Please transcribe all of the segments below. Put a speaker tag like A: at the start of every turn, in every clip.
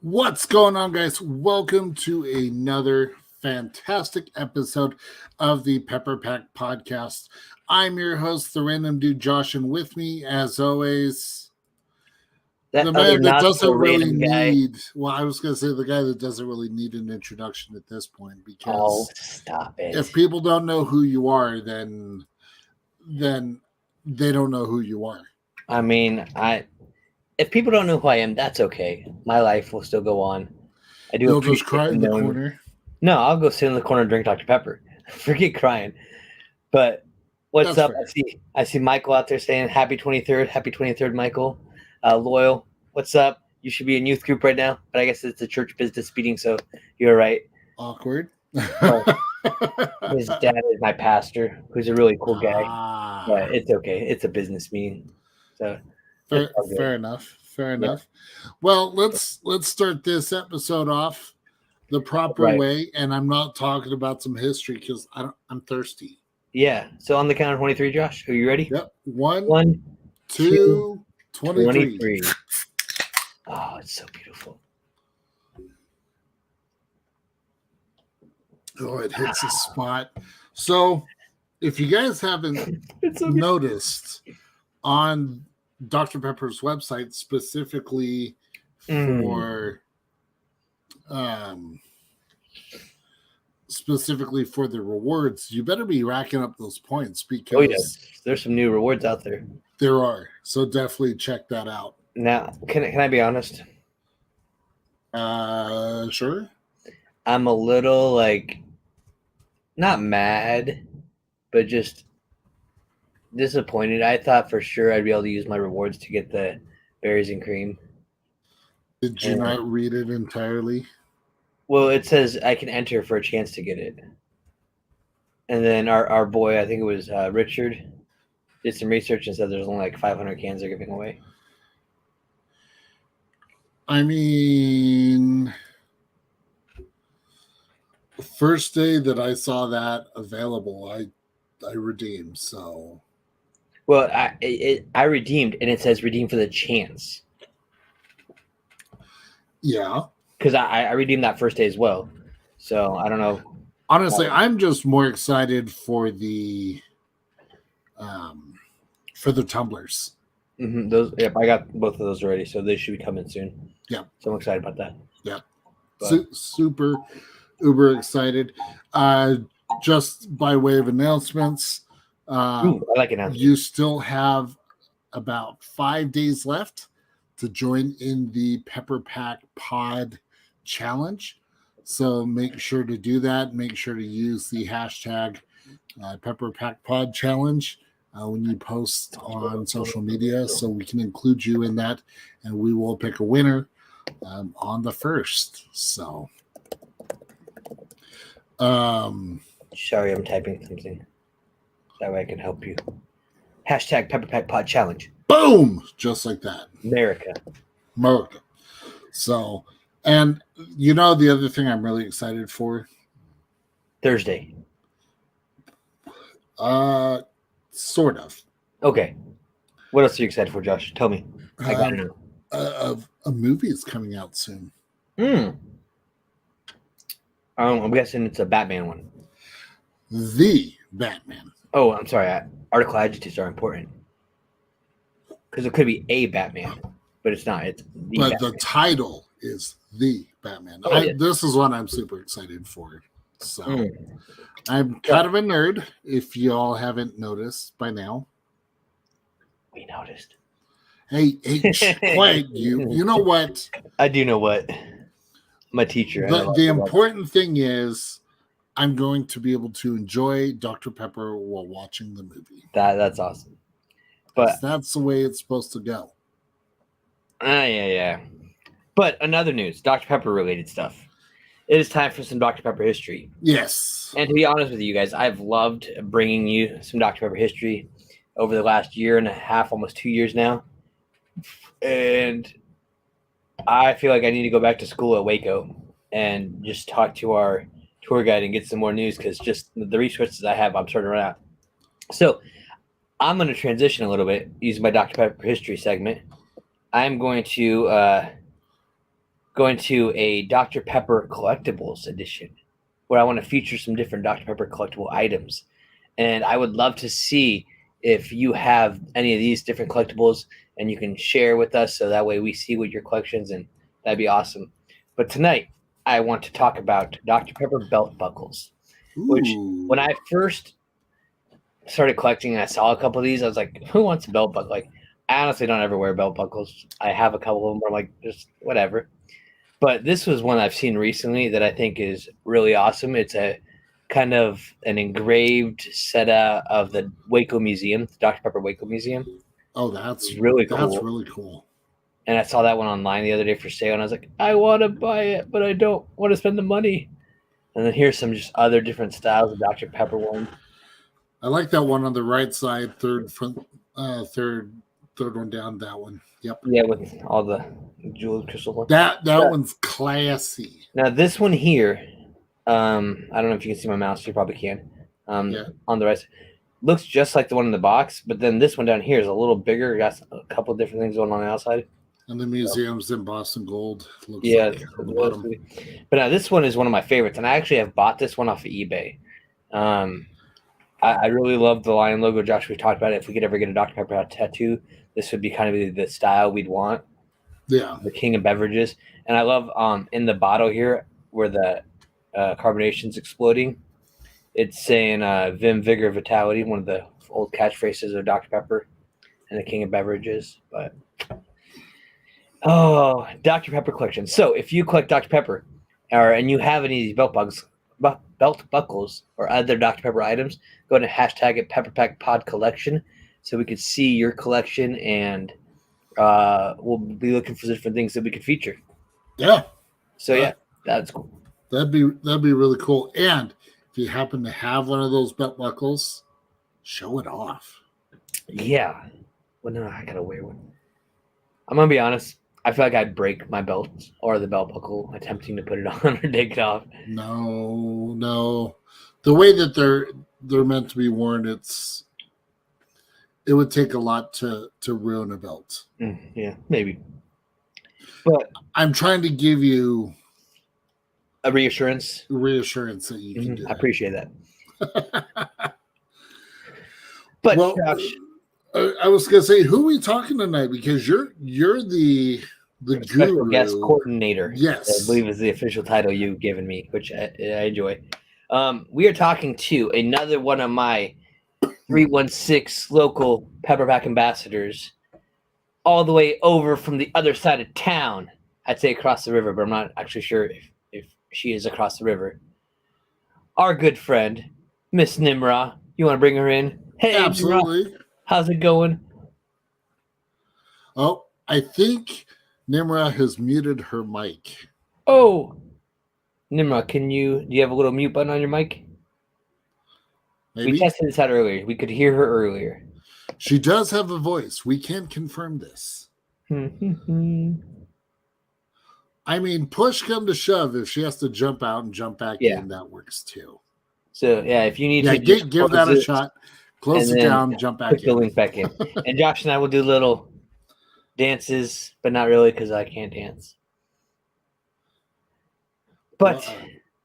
A: What's going on, guys? Welcome to another fantastic episode of the Pepper Pack Podcast. I'm your host, the random dude Josh, and with me, as always,
B: That
A: the
B: other
A: man that
B: not
A: doesn't
B: so
A: really
B: random guy.
A: need. Well, I was going to say the guy that doesn't really need an introduction at this point,
B: Oh,
A: because
B: stop it.
A: if people don't know who you are, then they don't know who you are.
B: I mean, if people don't know who I am, that's okay. My life will still go on. I do
A: You'll just
B: appreciate
A: cry in the
B: knowing-
A: corner.
B: No, I'll go sit in the corner and drink Dr. Pepper. Forget crying. But what's
A: That's
B: up?
A: fair.
B: I see Michael out there saying happy 23rd. Happy 23rd, Michael. Loyal, what's up? You should be in youth group right now, but I guess it's a church business meeting, so you're right.
A: Awkward.
B: His dad is my pastor, who's a really cool guy.
A: Ah.
B: But it's okay. It's a business meeting. So
A: Fair enough. Well, let's start this episode off the proper
B: Right.
A: way, and I'm not talking about some history because I'm thirsty.
B: yeah. So on the count of 23, Josh, are you ready?
A: Yep. One,
B: 1,
A: 2, 23.
B: 23. Oh, it's so beautiful.
A: Oh, it hits a spot. So, if you guys haven't
B: It's so
A: noticed on Dr. Pepper's website, specifically for the rewards, you better be racking up those points because
B: Oh yeah, there's some new rewards out there.
A: there are. So definitely check that out.
B: Now, can I be honest?
A: Sure.
B: I'm a little not mad, but just disappointed. I thought for sure I'd be able to use my rewards to get the berries and cream.
A: Did you not read it entirely?
B: Well, it says I can enter for a chance to get it. And then our boy, I think it was Richard, did some research and said there's only 500 cans they're giving away.
A: I mean, the first day that I saw that available, I redeemed. So,
B: well, I redeemed, and it says redeem for the chance.
A: Yeah.
B: Because I redeemed that first day as well. So I don't know.
A: Honestly, I'm just more excited for the tumblers.
B: Mm-hmm, those, yep, I got both of those already, so they should be coming soon.
A: Yeah.
B: So I'm excited about that.
A: Yeah.
B: But,
A: Super, uber excited. Just by way of announcements,
B: I like announcements.
A: you still have about 5 days left to join in the Pepper Pack Pod Challenge. So make sure to do that. Make sure to use the hashtag Pepper Pack Pod Challenge when you post on social media so we can include you in that, and we will pick a winner on the 1st. So
B: Sorry, I'm typing something. That way I can help you. Hashtag Pepper Pack Pod Challenge.
A: boom, just like that.
B: America.
A: So, and the other thing I'm really excited for,
B: Thursday.
A: sort of.
B: Okay. What else are you excited for, Josh? Tell me. I gotta know.
A: A movie is coming out soon.
B: I'm guessing it's a Batman one.
A: The Batman.
B: Oh, I'm sorry. Article adjectives are important. Because it could be a Batman, but it's not. It's the
A: But
B: Batman.
A: the title is The Batman.
B: Oh, yeah.
A: This is what I'm super excited for. So I'm kind of a nerd, if y'all haven't noticed by now.
B: We noticed.
A: Hey, quiet you. You know what?
B: I do know what. I'm a teacher.
A: The important thing is I'm going to be able to enjoy Dr. Pepper while watching the movie.
B: That's awesome. But
A: That's the way it's supposed to go.
B: yeah. But another news, Dr. Pepper related stuff. It is time for some Dr. Pepper history.
A: Yes.
B: And to be honest with you guys, I've loved bringing you some Dr. Pepper history over the last year and a half, almost 2 years now. And I feel like I need to go back to school at Waco and just talk to our tour guide and get some more news, because just the resources I have, I'm starting to run out. So I'm going to transition a little bit using my Dr. Pepper history segment. I'm going to going to a Dr. Pepper collectibles edition where I want to feature some different Dr. Pepper collectible items. And I would love to see if you have any of these different collectibles and you can share with us so that way we see what your collections, and that'd be awesome. But tonight I want to talk about Dr. Pepper belt buckles, which when I first started collecting and I saw a couple of these, I was like, who wants a belt buckle? Like, I honestly don't ever wear belt buckles. I have a couple of them where I'm like, just whatever. But this was one I've seen recently that I think is really awesome. It's a kind of an engraved set of the Waco Museum, the Dr. Pepper Waco Museum.
A: Oh, that's
B: really cool.
A: That's really cool.
B: And I saw that one online the other day for sale, and I was like, I want to buy it, but I don't want to spend the money. And then here's some just other different styles of Dr. Pepper ones.
A: I like that one on the right side, third one down. That one. Yep.
B: Yeah, with all the jeweled crystal ones.
A: That one's classy.
B: Now this one here, I don't know if you can see my mouse. You probably can. On the right side, looks just like the one in the box, but then this one down here is a little bigger. Got a couple different things going on the outside.
A: And the museum's in Boston Gold.
B: Looks like but now this one is one of my favorites, and I actually have bought this one off of eBay. I really love the lion logo. Josh, we talked about it. If we could ever get a Dr. Pepper tattoo, this would be kind of the style we'd want.
A: Yeah.
B: The king of beverages. And I love in the bottle here where the carbonation's exploding, it's saying Vim, Vigor, Vitality, one of the old catchphrases of Dr. Pepper and the king of beverages. But Dr. Pepper collection. So if you collect Dr. Pepper and you have any of these belt buckles or other Dr. Pepper items, go ahead and hashtag it PepperPackPodCollection so we could see your collection, and we'll be looking for different things that we could feature.
A: Yeah.
B: So yeah, that's cool.
A: That'd be really cool. And if you happen to have one of those belt buckles, show it off.
B: Yeah. Well, no, I gotta wear one. I'm gonna be honest. I feel like I'd break my belt or the belt buckle attempting to put it on or take it off.
A: No. The way that they're meant to be worn, it would take a lot to ruin a belt.
B: Yeah, maybe. But
A: I'm trying to give you
B: a reassurance
A: that you can do.
B: I appreciate that. But
A: well,
B: Josh,
A: I was gonna say, who are we talking tonight? Because you're the
B: special
A: guru.
B: guest coordinator.
A: Yes,
B: I believe is the official title you've given me, which I enjoy. We are talking to another one of my 316 local Pepper Pack ambassadors, all the way over from the other side of town. I'd say across the river, but I'm not actually sure if she is across the river. Our good friend, Miss Nimra. You want to bring her in? Hey,
A: absolutely.
B: Nimra, how's it going?
A: Oh, I think Nimra has muted her mic.
B: Oh, Nimra, do you have a little mute button on your mic?
A: Maybe.
B: We tested this out earlier. We could hear her earlier.
A: She does have a voice. We can confirm this. I mean, push come to shove, if she has to jump out and jump back in, that works too.
B: So, yeah, if you need to
A: give that a shot. Close it down, jump back in.
B: Put the link back in. And Josh and I will do little dances, but not really because I can't dance. But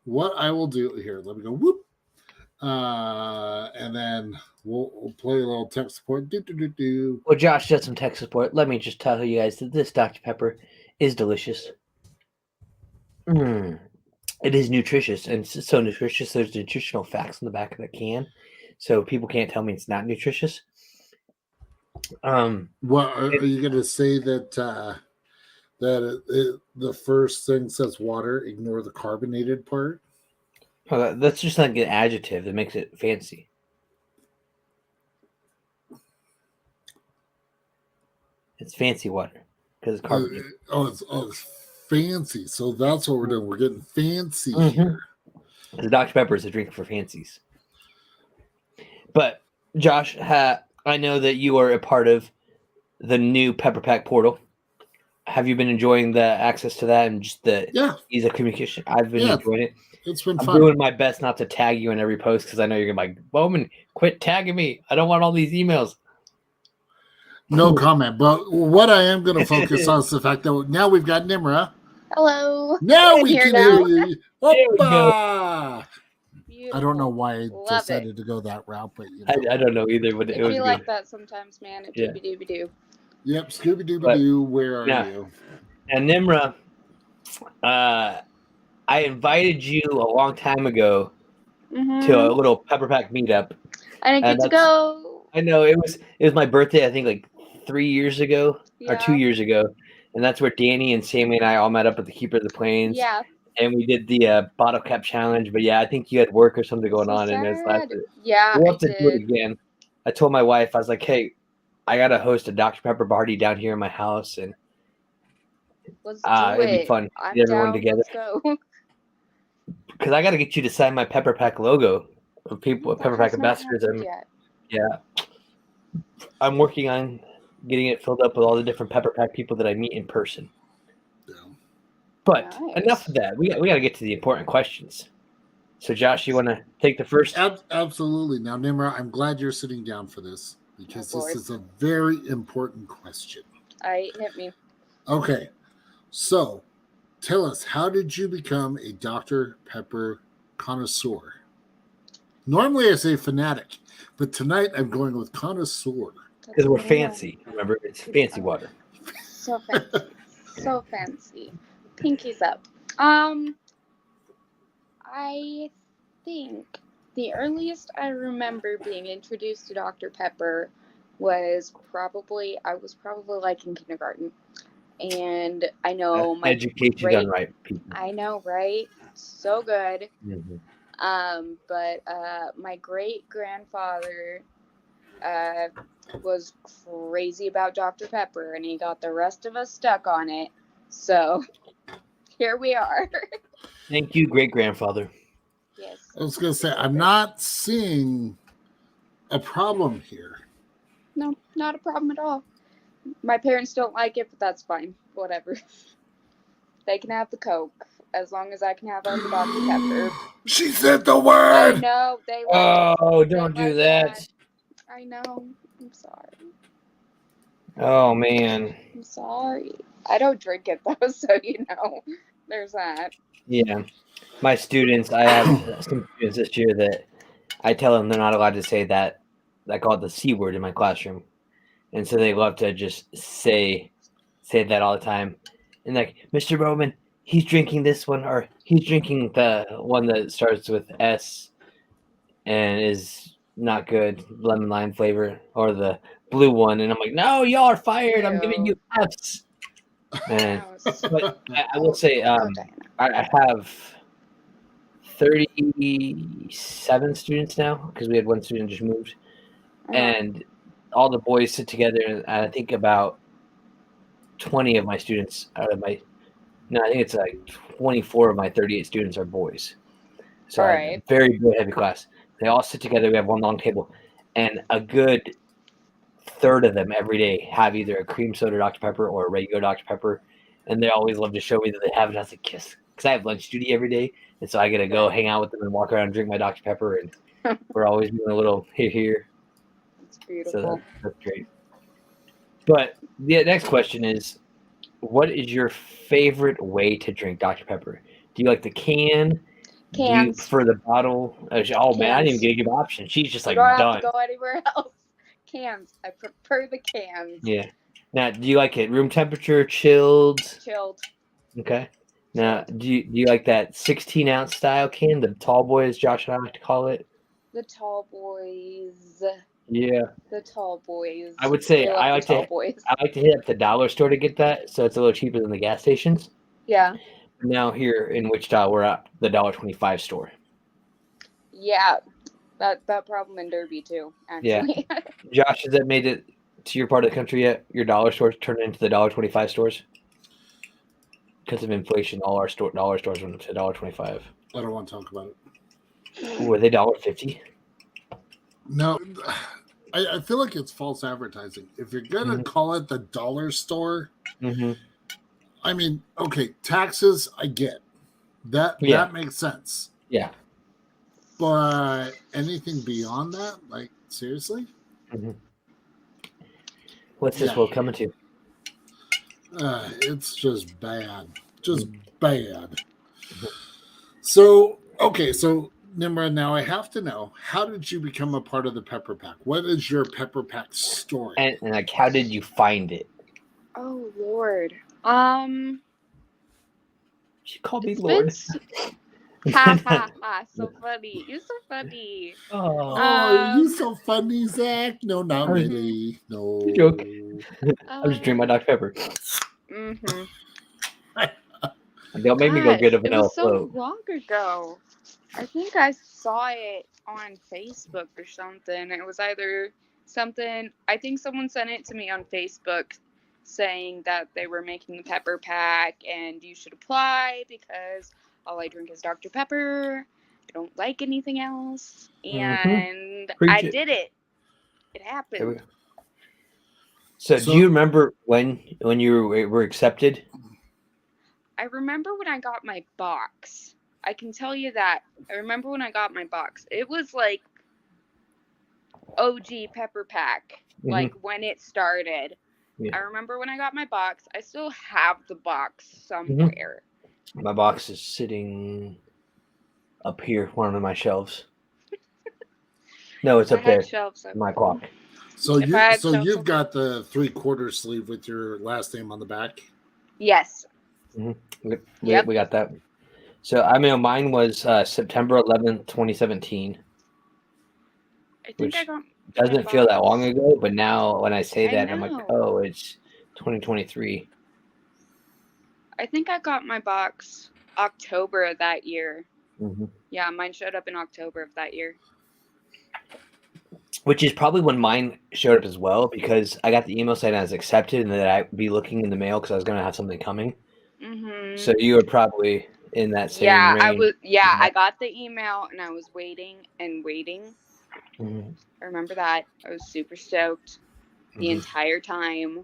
A: what I will do here, let me go whoop. And then we'll play a little tech support.
B: Well, Josh does some tech support. Let me just tell you guys that this Dr. Pepper is delicious. It is nutritious, and it's so nutritious. There's nutritional facts on the back of the can, so people can't tell me it's not nutritious.
A: What are you going to say that the first thing says water? Ignore the carbonated part.
B: Oh, that's just like an adjective that makes it fancy. It's fancy water because it's carbonated.
A: It's fancy. So that's what we're doing. We're getting fancy here.
B: The Dr. Pepper is a drink for fancies. But Josh, I know that you are a part of the new Pepper Pack portal. Have you been enjoying the access to that and just the ease of communication? I've been enjoying it.
A: It's been fun.
B: I'm doing my best not to tag you in every post because I know you're going to be like, Bowman, quit tagging me. I don't want all these emails.
A: No comment. But what I am going to focus on is the fact that now we've got Nimra
C: Hello.
A: Now we
C: Here
A: can
C: now.
A: hear you.
B: There we go.
A: Oppa!
C: Beautiful.
A: I don't know why I
C: Love
A: decided to go that route, but you know.
B: I don't know either, but it
C: It
B: was
C: be
B: good.
C: like that sometimes, man. It
B: Yeah.
C: doobie doobie doo.
A: Yep, Scooby Dooby Doo, where are
B: yeah.
A: you?
B: And Nimra, I invited you a long time ago to a little Pepper Pack meetup.
C: I didn't
B: And
C: get to go.
B: I know it was my birthday. I think like 3 years ago or 2
C: Yeah.
B: years ago, and that's where Danny and Sammy and I all met up at the Keeper of the Plains.
C: Yeah.
B: And we did the bottle cap challenge. But yeah, I think you had work or something going
C: So
B: on, and it's last.
C: sad. Yeah,
B: We'll
C: I
B: have to do it
C: did.
B: again. I told my wife, I was like, "Hey, I gotta host a Dr. Pepper party down here in my house, and
C: Let's do
B: it'd be
C: it.
B: fun.
C: I'm
B: Get everyone
C: down.
B: together.
C: Let's go.
B: Because I gotta get you to sign my Pepper Pack logo of people,
C: That
B: Pepper Pack
C: has not
B: ambassadors.
C: happened yet.
B: Yeah, I'm working on getting it filled up with all the different Pepper Pack people that I meet in person.
A: Yeah.
B: But
C: Nice.
B: enough of that. We got to get to the important questions. So, Josh, you want to take the first?
A: Absolutely. Now, Nimra, I'm glad you're sitting down for this because
C: Oh, boy.
A: this is a very important question.
C: Hit me.
A: Okay, so tell us, how did you become a Dr. Pepper connoisseur? Normally I say fanatic, but tonight I'm going with connoisseur.
B: Because we're fancy. Remember, it's fancy water.
C: So fancy. So fancy. Pinkies up. I think the earliest I remember being introduced to Dr. Pepper was probably like in kindergarten. And I know my
B: education done right, people.
C: I know, right? So good.
B: Mm-hmm.
C: But my great grandfather was crazy about Dr. Pepper, and he got the rest of us stuck on it. So here we are.
B: Thank you, great grandfather.
C: Yes.
A: I was going to say, I'm not seeing a problem here.
C: No, not a problem at all. My parents don't like it, but that's fine. Whatever. They can have the Coke as long as I can have the Dr. Pepper.
A: She said the word.
C: I know they like.
B: Oh, don't do that.
C: I know. I'm sorry.
B: Oh man.
C: I'm sorry. I don't drink it though, so you know, there's that.
B: Yeah, my students. I have some students this year that I tell them they're not allowed to say that. I call it the C word in my classroom, and so they love to just say that all the time. And like, Mr. Bowman, he's drinking this one, or he's drinking the one that starts with S and is not good, lemon lime flavor, or the blue one. And I'm like, no, y'all are fired. I'm giving you F's. And but I will say, I have 37 students now because we had one student just moved, and all the boys sit together. And I think about 20 of my students out of I think it's like 24 of my 38 students are boys. So I have a very good heavy class. They all sit together. We have one long table, and a good third of them every day have either a cream soda Dr. Pepper or a regular Dr. Pepper, and they always love to show me that they have it. I was like, kiss, because I have lunch duty every day, and so I get to go hang out with them and walk around and drink my Dr. Pepper, and we're always doing a little here.
C: It's beautiful.
B: So that's great. But the next question is, what is your favorite way to drink Dr. Pepper? Do you like the can?
C: Cans.
B: Do you prefer the bottle? Oh man, I didn't even give an option. She's just like
C: you don't
B: done.
C: have to go anywhere else. Cans. I prefer the cans.
B: Yeah. Now, do you like it room temperature, chilled?
C: Chilled.
B: Okay. Now, do you like that 16-ounce style can, the tall boys, Josh and I like to call it?
C: The tall boys.
B: Yeah.
C: The tall boys.
B: I would say I like to hit up the dollar store to get that, so it's a little cheaper than the gas stations.
C: Yeah.
B: Now here in Wichita, we're at the $1.25 store.
C: Yeah. That problem in Derby too, actually.
B: Yeah. Josh, has that made it to your part of the country yet? Your dollar stores turned into the $1.25 stores? Because of inflation, all our dollar stores went up to $1.25.
A: I don't want to talk about it.
B: Were they $1.50?
A: No, I feel like it's false advertising. If you're gonna call it the dollar store, I mean, okay, taxes, I get that.
B: Yeah.
A: That makes sense.
B: Yeah.
A: But anything beyond that, like seriously,
B: what's this world coming to?
A: It's just bad. just bad. So, okay, so Nimrod, now I have to know, how did you become a part of the Pepper Pack? What is your Pepper Pack story?
B: And like, how did you find it?
C: Oh Lord.
B: She called me
C: It's
B: Lord.
C: been ha ha ha. So funny. You're so funny.
A: Oh, you so funny, Zach. No, not
B: I was-
A: really. No.
B: Joke. I'm just drinking my Dr. Pepper.
C: Mm-hmm.
B: Don't make me go get a
C: It
B: vanilla
C: was so
B: float.
C: long ago. I think I saw it on Facebook or something. It was either something. I think someone sent it to me on Facebook, saying that they were making the Pepper Pack and you should apply because all I drink is Dr. Pepper. I don't like anything else, and
B: Preach
C: I
B: it.
C: did it. It
B: There we
C: happened.
B: go. So, do you remember when you were accepted?
C: I remember when I got my box. I can tell you that. I remember when I got my box. It was like OG Pepper Pack, like when it started.
B: Yeah.
C: I remember when I got my box. I still have the box somewhere.
B: My box is sitting up here, one of my shelves. No, it's
C: I
B: up there.
C: had shelves up.
B: My clock.
A: So
C: If I had
A: you've
C: shelves
A: got the 3/4 sleeve with your last name on the back.
C: Yes.
B: We got that. So I mean, mine was September 11th, 2017.
C: I think
B: Which
C: I got.
B: Doesn't feel that long ago, but now when I say
C: I
B: that, I'm like,
C: know.
B: oh, it's 2023.
C: I think I got my box October of that year.
B: Mm-hmm.
C: Yeah, mine showed up in October of that year.
B: Which is probably when mine showed up as well, because I got the email saying I was accepted and that I'd be looking in the mail because I was going to have something coming.
C: Mm-hmm.
B: So you were probably in that same range.
C: I was. Yeah, I got the email and I was waiting and waiting.
B: Mm-hmm.
C: I remember that. I was super stoked the entire time.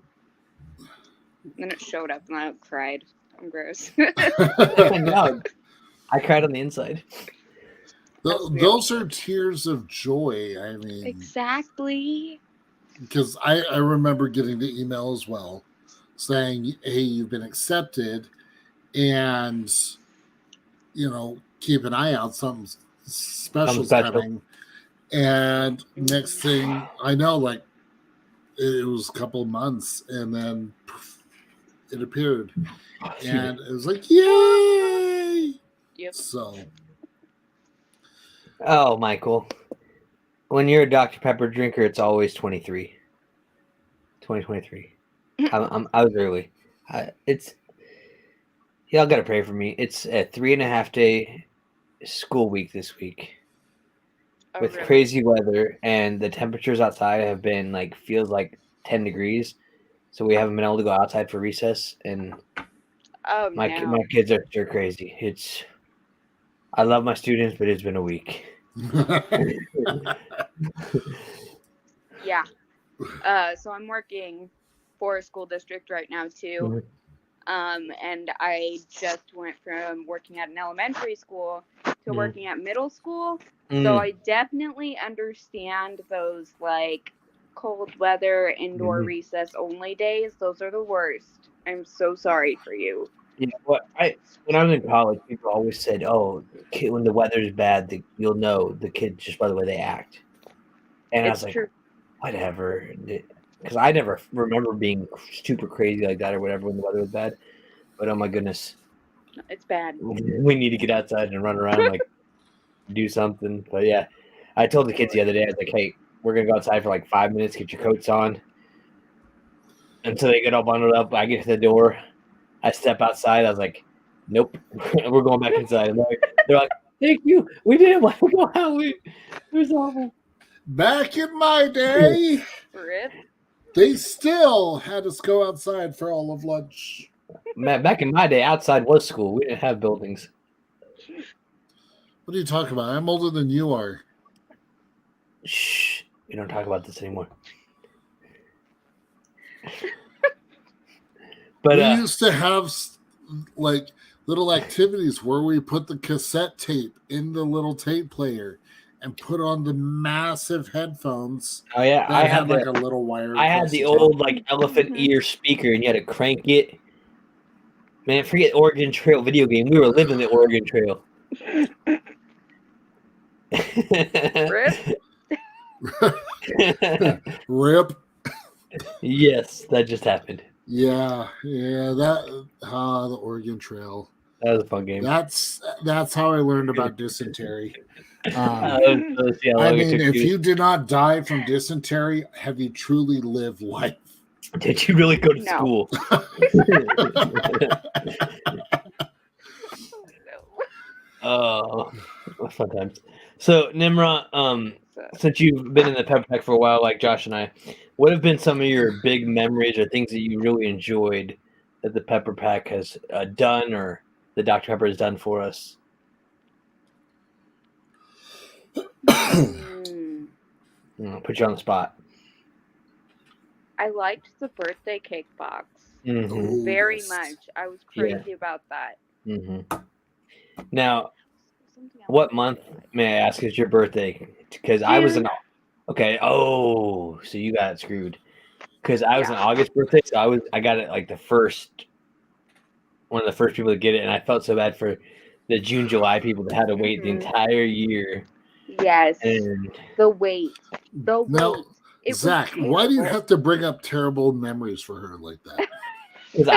C: And then it showed up and I cried. I'm gross.
B: No, I cried on the inside.
A: Those are tears of joy. I mean,
C: Exactly.
A: because I remember getting the email as well saying, hey, you've been accepted, and keep an eye out, something special's coming. And next thing I know, like, it was a couple of months, and then it appeared, and it was like, yay!
C: Yep.
A: So,
B: oh, Michael, when you're a Dr. Pepper drinker, it's always 2023. I was early. Y'all gotta pray for me. It's a 3.5 day school week this week. With
C: really?
B: crazy weather, and the temperatures outside have been feels like 10 degrees, so we haven't been able to go outside for recess, and my kids are stir crazy. I love my students, but it's been a week.
C: Yeah. So I'm working for a school district right now too. And I just went from working at an elementary school to working at middle school. So I definitely understand those cold weather, indoor recess only days. Those are the worst. I'm so sorry for you.
B: You know what? When I was in college, people always said, "Oh, when the weather's bad, you'll know the kids just by the way they act." And I was like, whatever, because I never remember being super crazy like that or whatever when the weather was bad. But oh my goodness,
C: it's bad.
B: We need to get outside and run around, do something. But yeah, I told the kids the other day, I was like, "Hey, we're gonna go outside for 5 minutes. Get your coats on." Until they get all bundled up, I get to the door. I step outside. I was like, "Nope, we're going back inside." And they're like, "Thank you. We didn't want to go out. It was awful."
A: Back in my day, they still had us go outside for all of lunch.
B: Back in my day, outside was school. We didn't have buildings.
A: What are you talking about? I'm older than you are.
B: Shh. We don't talk about this anymore. But
A: we used to have little activities where we put the cassette tape in the little tape player and put on the massive headphones.
B: Oh yeah, I had
A: a little wire.
B: I had the old elephant ear speaker, and you had to crank it. Man, forget Oregon Trail video game. We were living the Oregon Trail.
A: Rip.
B: Yes, that just happened.
A: Yeah, that the Oregon Trail.
B: That was a fun game.
A: That's how I learned about dysentery.
B: Yeah,
A: I
B: Logan
A: mean,
B: took
A: if
B: you.
A: you did not die from dysentery, have you truly lived life?
B: Did you really go to
C: No.
B: school? Oh, fun times. So Nimra, since you've been in the Pepper Pack for a while, like Josh and I, what have been some of your big memories or things that you really enjoyed that the Pepper Pack has done or the Dr. Pepper has done for us? I'll put you on the spot.
C: I liked the birthday cake box
B: Mm-hmm.
C: very
A: yes.
C: much. I was crazy about that.
B: Mm-hmm. Now,
C: Something else
B: what
C: I
B: month,
C: really liked.
B: may I ask, is your birthday? Because I was
C: June.
B: an okay. Oh, so you got screwed. Because I was an
C: Yeah.
B: August birthday, so I got it like one of the first people to get it, and I felt so bad for the June, July people that had to wait the
C: Mhm.
B: entire year.
C: Yes.
B: And
C: The wait. The
A: Now,
C: wait. It
A: Zach,
C: was
A: why do you
C: terrible.
A: have to bring up terrible memories for her like that?
B: because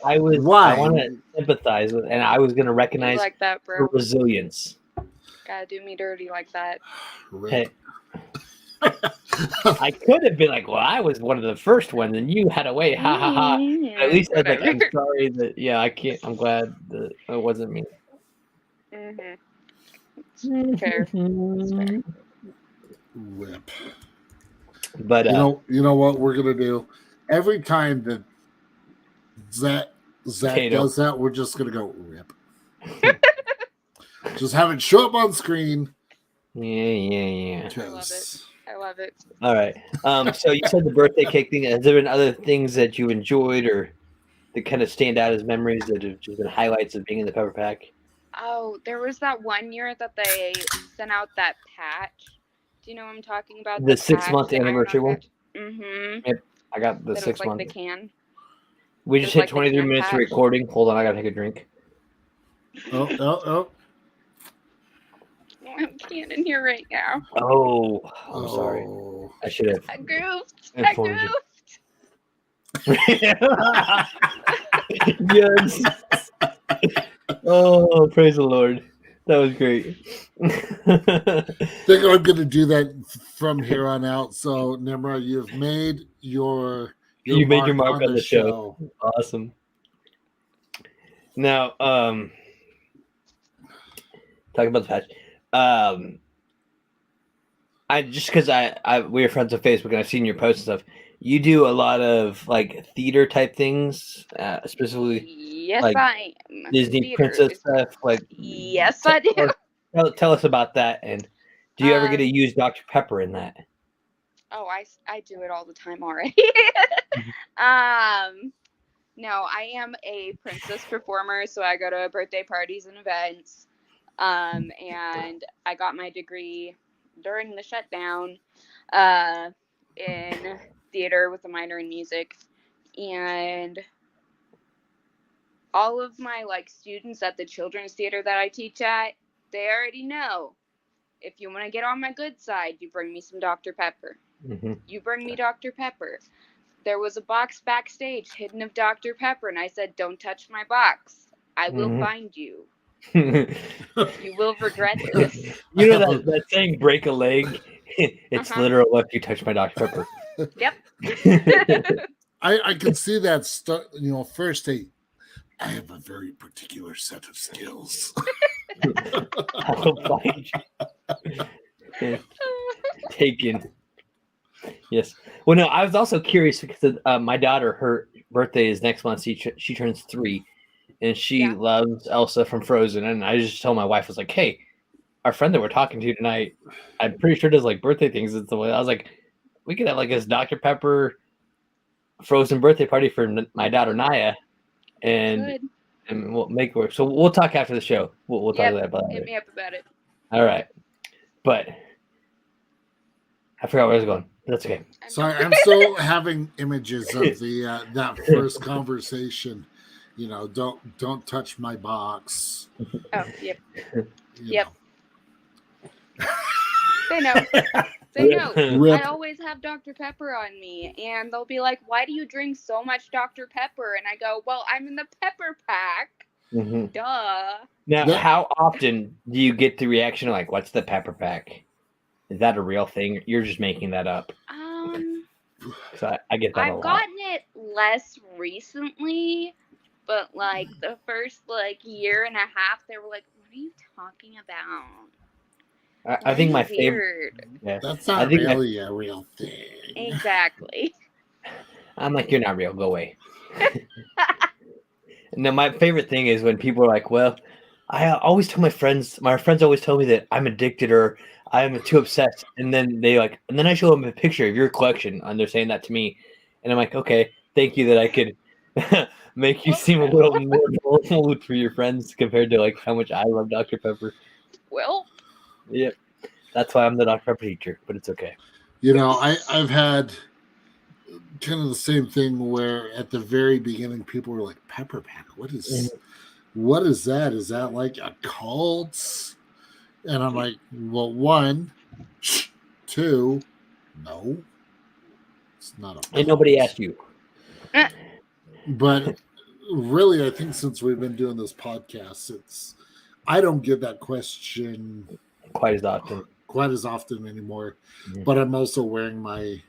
B: I
A: Why?
B: want to sympathize with, and I was going to
C: You
B: recognize
C: like that,
B: her
C: bro?
B: resilience.
C: Gotta do me dirty like that.
B: Hey, I could have been like, well, I was one of the first ones, and you had to wait. Ha ha ha. But at least I was like, I'm
C: Whatever.
B: sorry that I can't. I'm glad that it wasn't me.
C: Mhm. It's fair. It's fair.
A: Rip.
B: But
A: You know what we're gonna do? Every time that Zach
B: Tato.
A: does that, we're just gonna go rip. Just have it show up on screen.
B: Yeah.
C: I love it. I love it.
B: All right. So you said the birthday cake thing. Has there been other things that you enjoyed or that kind of stand out as memories that have just been highlights of being in the Pepper Pack?
C: Oh, there was that one year that they sent out that patch. Do you know what I'm talking about?
B: The 6-month anniversary one?
C: Mm-hmm.
B: Yep. I got the
C: That
B: 6
C: was like
B: month.
C: the can.
B: We
C: It
B: just
C: was
B: hit
C: like the
B: 23
C: can
B: minutes of
C: patch.
B: recording. Hold on, I gotta take a drink.
A: Oh.
C: I'm canning in here right now.
B: Oh, I'm sorry.
A: Oh.
B: I should have
C: I goofed.
B: informed you. Yes. Oh, praise the Lord. That was great.
A: I think I'm going to do that from here on out. So, Nimra, you've made your
B: You made your mark on the show. Awesome. Now, talking about the patch. I just because we were friends on Facebook and I've seen your posts and stuff. You do a lot of like theater type things, specifically
C: Yes,
B: like
C: I am.
B: Disney
C: Theater
B: princess
C: is-
B: stuff. Like,
C: Yes, I do.
B: Tell us about that. And do you ever get to use Dr. Pepper in that?
C: Oh, I do it all the time already. No, I am a princess performer, so I go to birthday parties and events. And I got my degree during the shutdown in theater with a minor in music. And all of my like students at the children's theater that I teach at, they already know. If you want to get on my good side, you bring me some Dr. Pepper.
B: Mm-hmm.
C: You bring me Dr. Pepper. There was a box backstage hidden of Dr. Pepper, and I said, don't touch my box. I will find you. You will regret this.
B: You know that saying, break a leg? It's literal if you touch my Dr. Pepper.
C: Yep.
A: I can see that first I have a very particular set of skills.
B: I'll find you. Taken. Yes. Well, no, I was also curious because my daughter, her birthday is next month. She turns 3, and she loves Elsa from Frozen. And I just told my wife, I was like, hey, our friend that we're talking to tonight, I'm pretty sure does like birthday things. And so I was like, we could have like this Dr. Pepper Frozen birthday party for my daughter Naya, and we'll make it work. So we'll talk after the show. We'll talk about it.
C: Hit me up about it.
B: All right, but I forgot where I was going. That's okay.
A: So I'm still having images of the that first conversation, don't touch my box.
C: Oh, yep.
A: You
C: Yep.
A: know.
C: They know. They know.
A: Rip.
C: I always have Dr. Pepper on me, and they'll be like, "Why do you drink so much Dr. Pepper?" And I go, "Well, I'm in the Pepper Pack.
B: Mhm.
C: Duh."
B: Now,
A: That-
B: how often do you get the reaction like, "What's the Pepper Pack?" Is that a real thing? You're just making that up. So I get that a
C: I've
B: lot.
C: gotten it less recently, but like the first year and a half, they were like, "What are you talking about?"
B: I think my
C: Really
B: favorite.
C: weird.
B: Yeah,
A: That's
B: I
A: not
B: think my-
A: really a real thing.
C: Exactly.
B: I'm like, you're not real. Go away. No, my favorite thing is when people are like, "Well, I always tell my friends always tell me that I'm addicted or I'm too obsessed," and then and then I show them a picture of your collection, and they're saying that to me, and I'm like, "Okay, thank you that I could make you seem a little more normal for your friends compared to like how much I love Dr. Pepper."
C: Well,
B: Yep, that's why I'm the Dr. Pepper teacher, but it's okay.
A: I've had kind of the same thing where at the very beginning people were like, Pepper Pack, what is that? Is that like a cult? And I'm like, well, one, two, no, it's not a cult.
B: And nobody asked you.
A: But really, I think since we've been doing this podcast, I don't get that question
B: Quite as often anymore.
A: Mm-hmm. But I'm also wearing my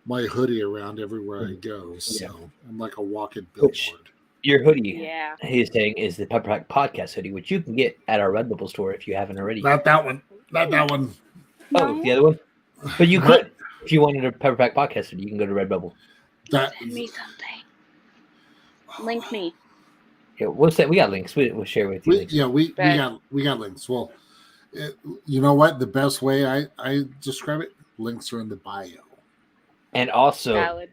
A: hoodie around everywhere I go, so I'm like a walking billboard.
B: Your hoodie,
C: yeah.
B: he's saying, is the Pepper Pack Podcast hoodie, which you can get at our Redbubble store if you haven't already.
A: Not that one.
B: Oh, the other one? But you could. If you wanted a Pepper Pack Podcast hoodie, you can go to Redbubble.
C: Send me something. Link me.
B: Yeah, we'll say we got links. We'll share with you.
A: We got links. Well, you know what? The best way I describe it, links are in the bio.
B: And also,
C: Valid.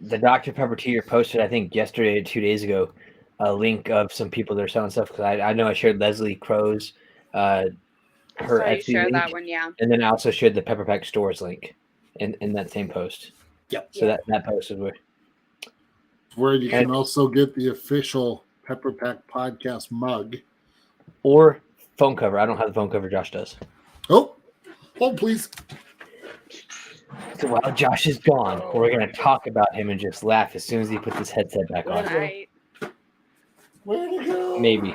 B: The Dr. Pepper tier posted, I think, yesterday or 2 days ago, a link of some people that are selling stuff. Because I know I shared Leslie Crow's, her Etsy link,
C: that one, yeah.
B: and then I also shared the Pepper Pack Stores link in that same post.
A: Yep.
B: So that post is
A: where you can also get the official Pepper Pack Podcast mug
B: or phone cover. I don't have the phone cover. Josh does.
A: Oh, please.
B: So while Josh is gone, we're going to talk about him and just laugh as soon as he puts his headset back on.
C: Right.
A: Where'd it go?
B: Maybe.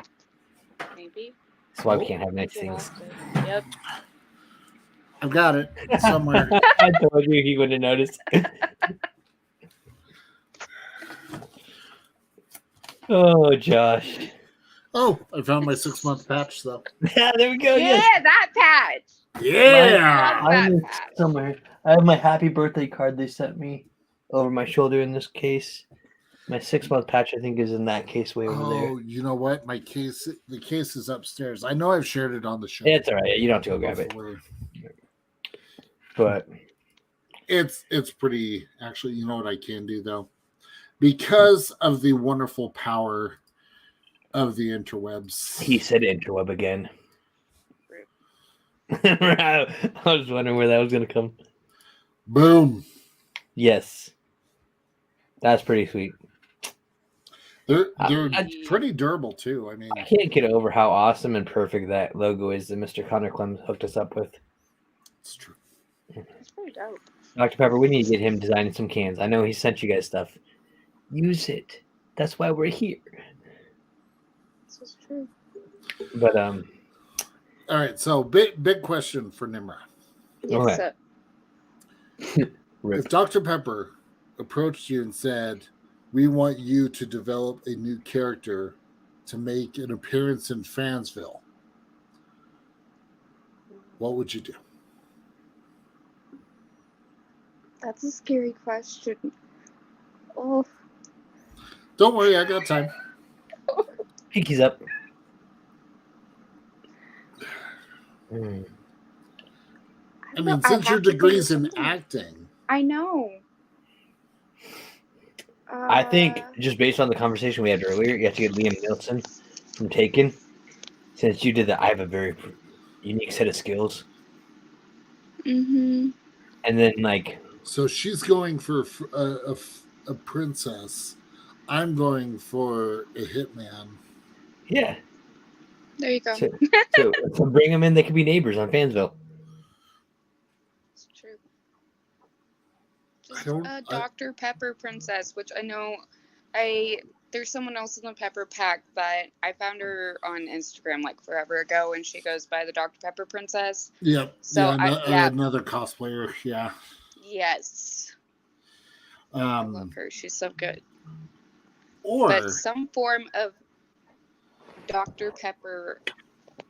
C: That's
B: why we can't have nice things.
C: Yep.
A: I've got it somewhere.
B: I told you he wouldn't notice. Oh, Josh.
A: Oh, I found my 6-month patch, though.
B: Yeah, there we go.
C: Yeah,
B: Yes.
C: that patch.
A: Yeah.
B: I'm somewhere. I have my happy birthday card they sent me over my shoulder in this case. My 6-month patch, I think, is in that case way over there.
A: Oh, you know what? The case is upstairs. I know I've shared it on the show.
B: It's all right. You don't have to go grab it. But
A: it's pretty. Actually, you know what I can do though, because of the wonderful power of the interwebs.
B: He said interweb again. I was wondering where that was going to come.
A: Boom.
B: Yes, that's pretty sweet.
A: They're pretty durable too. I mean,
B: I can't get over how awesome and perfect that logo is that Mr. Connor Clem hooked us up with.
A: It's true.
C: It's pretty dope.
B: Dr. Pepper, we need to get him designing some cans. I know he sent you guys stuff. Use it. That's why we're here.
C: This is true.
B: But
A: all right. So big question for Nimra.
C: Yes,
B: Okay.
C: sir.
A: If Dr. Pepper approached you and said, "We want you to develop a new character to make an appearance in Fansville," what would you do?
C: That's a scary question. Oh.
A: Don't worry, I got time.
B: Pinky's up.
A: I mean, since your degree's in acting.
C: I know.
B: I think just based on the conversation we had earlier, you have to get Liam Nielsen from Taken. Since you did that, I have a very unique set of skills.
C: Mm-hmm.
B: And then, like...
A: So she's going for a princess I'm going for a hitman.
B: Yeah.
C: There you go.
B: So bring them in. They could be neighbors on Fansville.
C: It's true. Just
A: don't-
C: a Dr. Pepper princess, which I know there's someone else in the Pepper Pack that I found her on Instagram like forever ago, and she goes by the Dr. Pepper princess.
A: Yep.
C: So
A: another cosplayer. Yeah.
C: Yes. I love her. She's so good.
A: Or
C: But some form of Dr. Pepper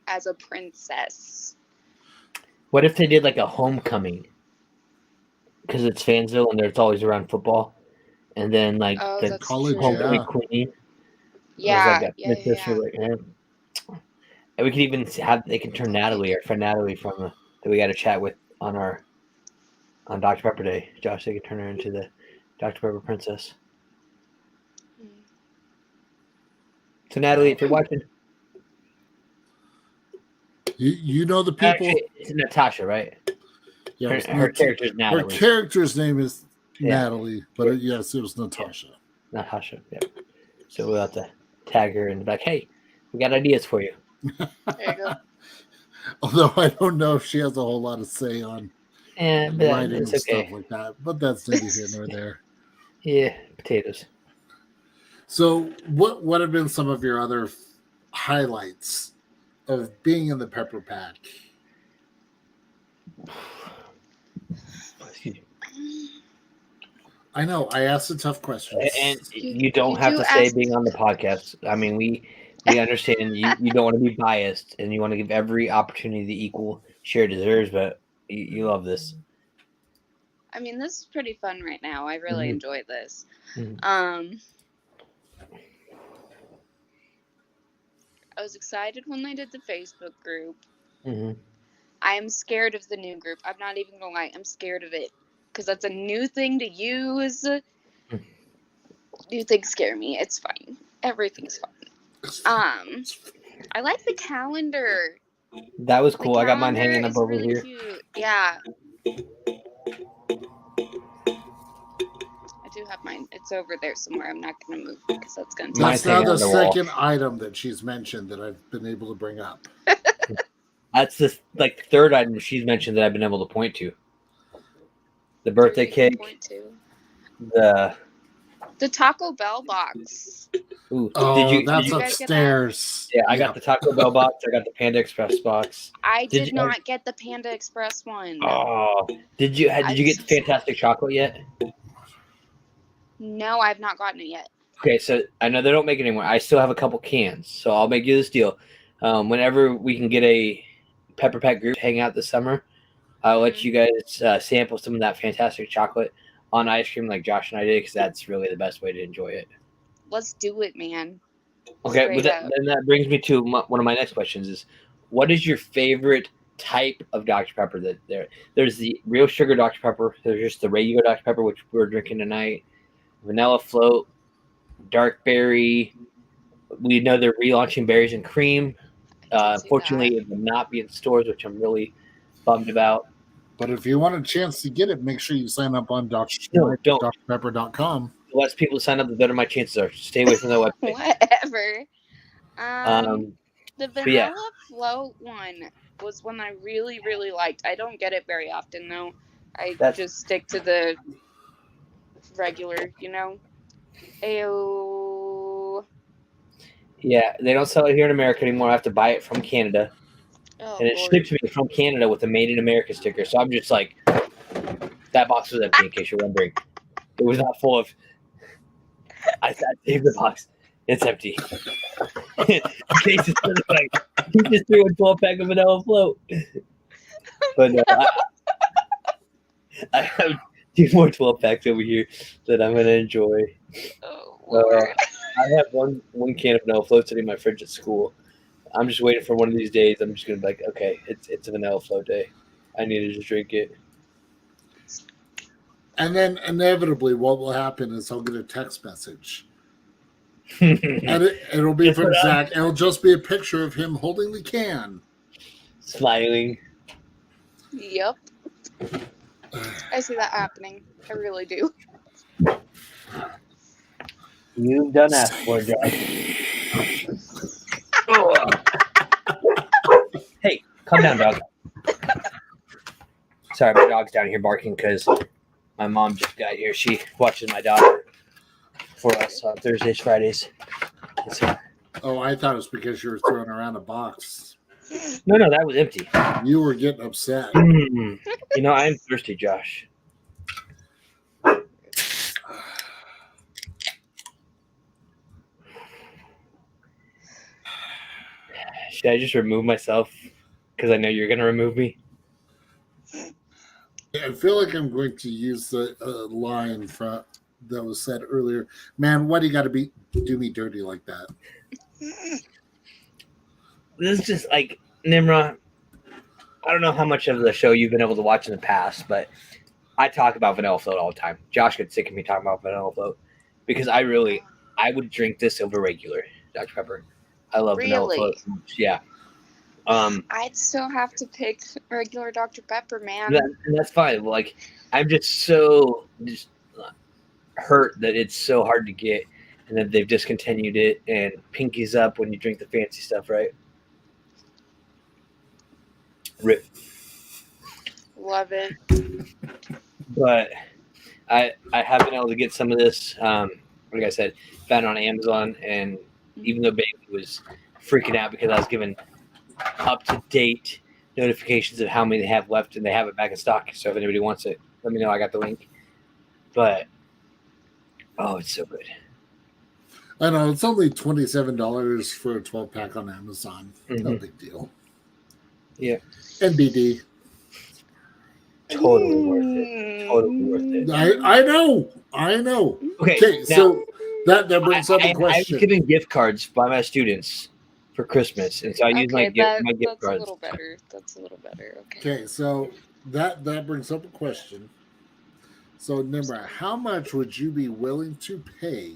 C: as a princess.
B: What if they did like a homecoming? Because it's Fansville and it's always around football, and then like the
A: college,
B: homecoming
A: yeah.
B: queen.
C: Yeah.
B: And we could even they can turn Natalie, our friend Natalie that we got to chat with on Dr. Pepper Day. Josh, they could turn her into the Dr. Pepper princess. So Natalie, if you're watching,
A: you know the people.
B: Actually, it's Natasha, right?
A: Yeah,
B: her character's Natalie.
A: Her character's name is Natalie, but yes, it was Natasha.
B: Yeah. Natasha, yeah. So we'll have to tag her and be like, hey, we got ideas for you.
C: There you go.
A: Although I don't know if she has a whole lot of say on writing and stuff like that, but that's neither here nor there.
B: Yeah, potatoes.
A: So, what have been some of your other highlights of being in the Pepper Pack? I know I asked a tough question,
B: and you don't have to say being on the podcast. I mean, we understand you don't want to be biased and you want to give every opportunity the equal share deserves, but you love this.
C: I mean, this is pretty fun right now. I really enjoyed this.
B: Mm-hmm.
C: I was excited when they did the Facebook group.
B: Mm-hmm.
C: I am scared of the new group. I'm not even gonna lie. I'm scared of it because that's a new thing to use. New things scare me. It's fine. Everything's fine. I like the calendar.
B: That was cool. I got mine hanging up over
C: really
B: here.
C: Cute. Yeah. I do have mine. It's over there somewhere. I'm not going to move because that's going to take.
A: That's now the second item that she's mentioned that I've been able to bring up.
B: That's the third item she's mentioned that I've been able to point to. The birthday cake.
C: The Taco Bell box.
B: Ooh,
A: that's upstairs.
B: Yeah, I got the Taco Bell box. I got the Panda Express box.
C: I did not get the Panda Express one.
B: Oh, did you get the Fantastic Chocolate yet?
C: No, I've not gotten it yet.
B: Okay, so I know they don't make it anymore. I still have a couple cans, so I'll make you this deal. Whenever we can get a Pepper Pack group hang out this summer, I'll let you guys sample some of that Fantastic Chocolate on ice cream like Josh and I did, because that's really the best way to enjoy it.
C: Let's do it, man.
B: Okay, then that brings me to one of my next questions is, what is your favorite type of Dr. Pepper? There's the real sugar Dr. Pepper. There's just the regular Dr. Pepper, which we're drinking tonight. Vanilla float, dark berry. We know they're relaunching berries and cream. Unfortunately, it will not be in stores, which I'm really bummed about.
A: But if you want a chance to get it, make sure you sign up on drpepper.com.
B: The less people sign up, the better my chances are. Stay away from that website.
C: Whatever. The vanilla float one was one I really, really liked. I don't get it very often, though. I just stick to the regular, Ayo.
B: Yeah, they don't sell it here in America anymore. I have to buy it from Canada.
C: Oh,
B: and it shipped to me from Canada with a Made in America sticker. So I'm just like, that box was empty, in case you're wondering. It was not full of. I saved the box. It's empty. He just threw a 12-pack of vanilla float. But I have 2 more 12-packs over here that I'm going to enjoy. I have one can of vanilla float sitting in my fridge at school. I'm just waiting for one of these days. I'm just going to be like, okay, it's a vanilla float day. I need to just drink it.
A: And then inevitably what will happen is I'll get a text message. And it'll be from Zach. It'll just be a picture of him holding the can.
B: Smiling.
C: Yep. I see that happening. I really do.
B: You've done that for
A: Safe.
B: Josh. Hey, calm down, dog. Sorry, my dog's down here barking because my mom just got here. She watches my daughter for us on Thursdays, Fridays. So,
A: Oh, I thought it was because you were throwing around a box.
B: no, that was empty.
A: You were getting upset.
B: You know, I'm thirsty, Josh. Should I just remove myself? Because I know you're going to remove me.
A: I feel like I'm going to use the line that was said earlier. Man, why do you got to do me dirty like that?
B: This is just like, Nimra, I don't know how much of the show you've been able to watch in the past, but I talk about vanilla float all the time. Josh gets sick of me talking about vanilla float because I would drink this over regular Dr. Pepper. I love vanilla float so much. Yeah.
C: I'd still have to pick regular Dr. Pepper, man.
B: And that's fine. Like, I'm just hurt that it's so hard to get and that they've discontinued it and pinkies up when you drink the fancy stuff, right? Rip.
C: Love it.
B: But I have been able to get some of this, like I said, found on Amazon, and even though Bailey was freaking out because I was given up-to-date notifications of how many they have left, and they have it back in stock. So if anybody wants it, let me know. I got the link. But oh, it's so good.
A: I know it's only $27 for a 12-pack on Amazon. No big deal.
B: Yeah.
A: NBD.
B: Totally worth it. Totally worth it.
A: I know.
B: Okay, now,
A: so that brings up a
B: I
A: question.
B: was given gift cards by my students for Christmas, and so I use my gift
C: that's
B: cards.
C: a little better. That's a little better.
A: Okay, so that brings up a question. So, Nimra, how much would you be willing to pay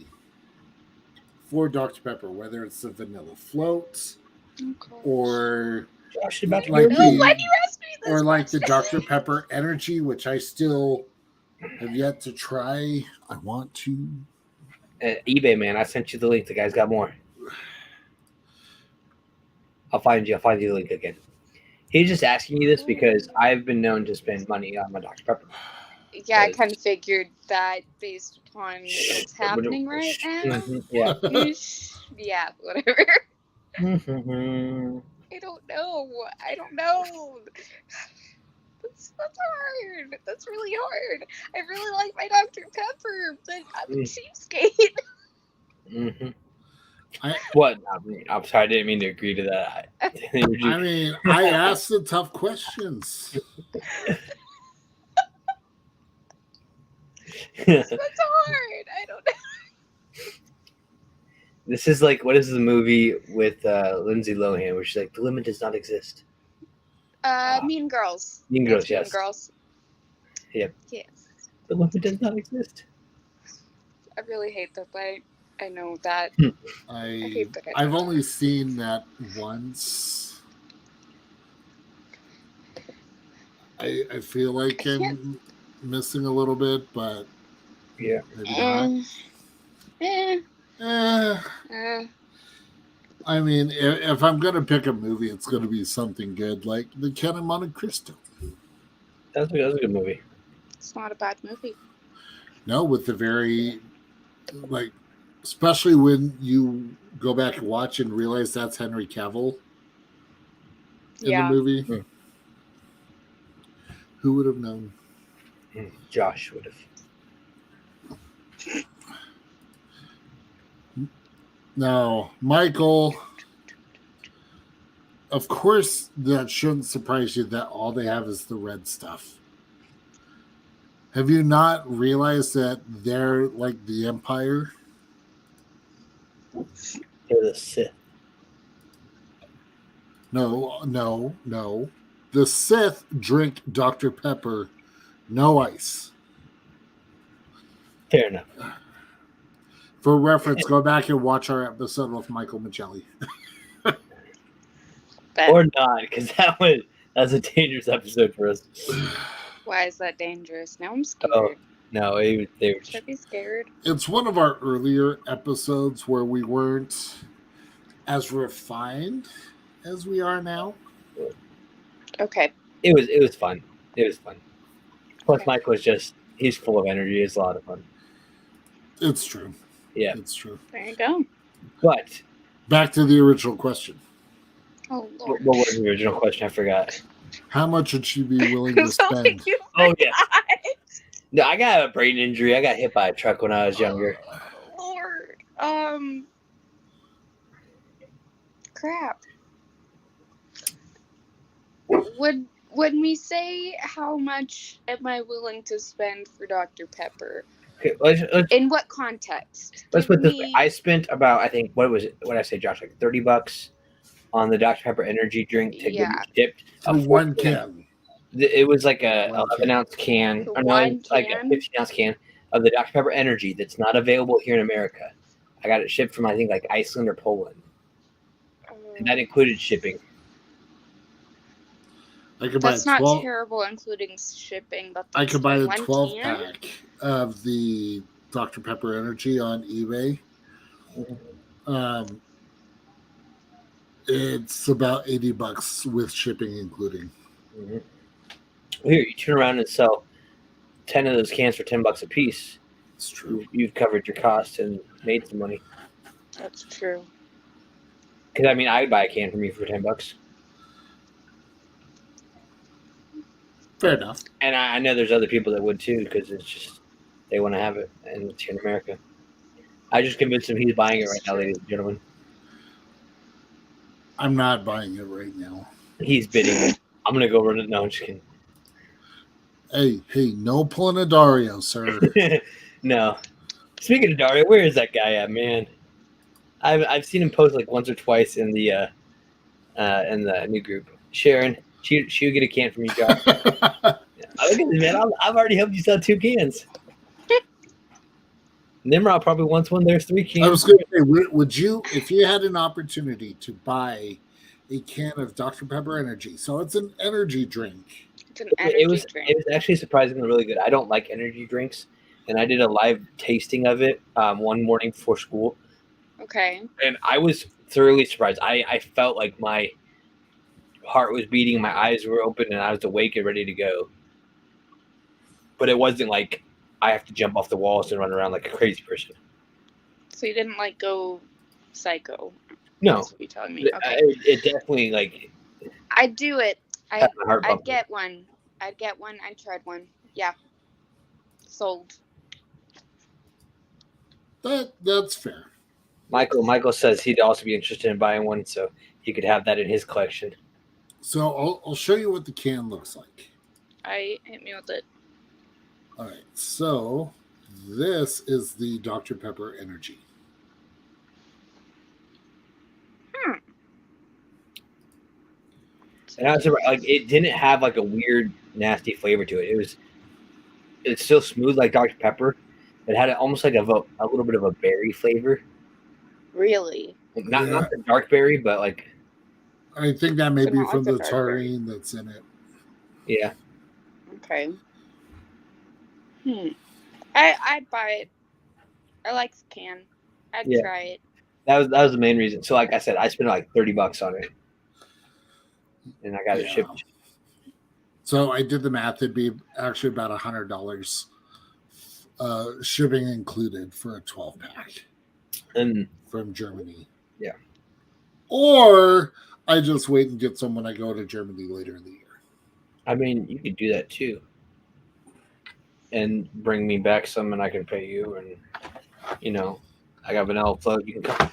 A: for Dr. Pepper, whether it's the vanilla float or
B: Josh, about to
A: like
C: No, why do you ask me this?
A: or like the Dr. Pepper Energy, which I still have yet to try. I want to.
B: eBay, man. I sent you the link. The guy's got more. I'll find you the link again. He's just asking you this because I've been known to spend money on my Dr. Pepper.
C: Yeah, I kind of figured that based upon what's happening right now.
B: Yeah.
C: Yeah, whatever.
B: Mm-hmm.
C: I don't know. That's hard. That's really hard. I really like my Dr. Pepper, but I'm a cheapskate.
B: Mm-hmm. What? I'm sorry, I didn't mean to agree to that.
A: I mean, I asked the tough questions.
C: That's hard. I don't know.
B: This is like, what is the movie with Lindsay Lohan where she's like, the limit does not exist?
C: Mean Girls.
B: Mean Girls,
C: It's
B: yes.
C: Mean Girls.
B: Yep.
C: Yes.
B: The limit does not exist.
C: I really hate that, but I know that.
A: I've only seen that once. I feel like I'm missing a little bit, but
B: yeah,
A: maybe not. I mean, if I'm gonna pick a movie, it's gonna be something good, like The Count of Monte Cristo.
B: That's a good movie.
C: It's not a bad movie.
A: No, with the very, like, especially when you go back and watch and realize that's Henry Cavill in the movie.
B: Mm.
A: Who would have known?
B: Josh would have.
A: No, Michael. Of course, that shouldn't surprise you that all they have is the red stuff. Have you not realized that they're like the Empire?
B: They're the Sith.
A: No. The Sith drink Dr. Pepper, no ice.
B: Fair enough.
A: For reference, go back and watch our episode with Michael Michelli.
B: Or not, because that's a dangerous episode for us.
C: Why is that dangerous? Now I'm scared.
B: Oh, No, they were
C: Should I be scared?
A: It's one of our earlier episodes where we weren't as refined as we are now.
C: Okay.
B: it was fun. It was fun. Plus,
C: Okay.
B: Mike was he's full of energy. It's a lot of fun.
A: It's true.
B: Yeah.
A: It's true.
C: There you go.
B: But
A: Back to the original question.
C: Oh
B: what
C: Lord.
B: was the original question? I forgot.
A: How much would she be willing to
C: So
A: spend?
C: you
B: Oh, yeah.
C: forgot.
B: No, I got a brain injury. I got hit by a truck when I was younger.
C: Lord. Crap. When we say how much am I willing to spend for Dr. Pepper?
B: Okay,
C: In what context?
B: let's
C: Give
B: put this way.
C: me-
B: I spent about, I think, what was it? What did I say, Josh? Like $30 on the Dr. Pepper energy drink to get
C: Yeah.
B: it shipped.
A: For
B: A
A: one
B: 14
A: can.
B: It was like a
A: One
B: 11-ounce can,
C: For
B: or no,
C: one
B: like a
C: can?
B: 15-ounce can of the Dr. Pepper energy that's not available here in America. I got it shipped from, I think, like Iceland or Poland, and that included shipping.
A: I could buy
C: That's
A: a
C: not
A: 12.
C: terrible, including shipping. But
A: I could buy a
C: one
A: 12
C: can?
A: pack of the Dr. Pepper Energy on eBay. It's about $80 with shipping including.
B: Mm-hmm. Well, here, you turn around and sell 10 of those cans for $10 a piece.
A: It's true.
B: You've covered your costs and made some money.
C: That's true.
B: Because I mean, I'd buy a can from you for $10,
A: Fair enough.
B: and I know there's other people that would too, because it's just they want to have it, and it's here in America. I just convinced him he's buying it right now, ladies and gentlemen.
A: I'm not buying it right now.
B: He's bidding. I'm gonna go run it. No, I'm just kidding.
A: Hey, no pulling a Dario, sir.
B: No. Speaking of Dario, where is that guy at, man? I've seen him post like once or twice in the new group. Sharon, she would get a can from you, Josh. Look at this, man. I've already helped you sell 2 cans. Nimrod probably wants one. There's 3 cans.
A: I was going to say, would you, if you had an opportunity to buy a can of Dr. Pepper Energy, so it's an energy drink.
C: It's an energy drink.
B: It was actually surprisingly really good. I don't like energy drinks, and I did a live tasting of it one morning before school.
C: Okay.
B: And I was thoroughly surprised. I felt like my heart was beating, my eyes were open, and I was awake and ready to go. But it wasn't like I have to jump off the walls and run around like a crazy person.
C: So you didn't like go psycho?
B: No,
C: That's what you're telling me. Okay.
B: it definitely like
C: I'd do it.
B: had my heart
C: I'd
B: pumping.
C: get one. I'd tried one. Yeah. Sold.
A: That's fair.
B: Michael says he'd also be interested in buying one, so he could have that in his collection.
A: So I'll show you what the can looks like.
C: Hit me with it.
A: All right, so this is the Dr. Pepper Energy.
B: And I was surprised, like it didn't have like a weird, nasty flavor to it. It's still smooth like Dr. Pepper. It had almost like a little bit of a berry flavor.
C: Really?
B: Not the dark berry, but like
A: I think that may
C: So
A: be
C: not
A: from
C: like
A: the
C: the dark berry.
A: taurine that's in it.
B: yeah.
C: Okay. I'd buy it. I like the can. I'd
B: Yeah.
C: try it.
B: That was the main reason. So like I said, I spent like $30 on it. And I got it
A: Yeah.
B: shipped.
A: So I did the math. It'd be actually about $100 shipping included for a 12 pack
B: And
A: from Germany.
B: Yeah.
A: Or I just wait and get some when I go to Germany later in the year.
B: I mean, you could do that too. And bring me back some and I can pay you. And, I got vanilla float. You can come.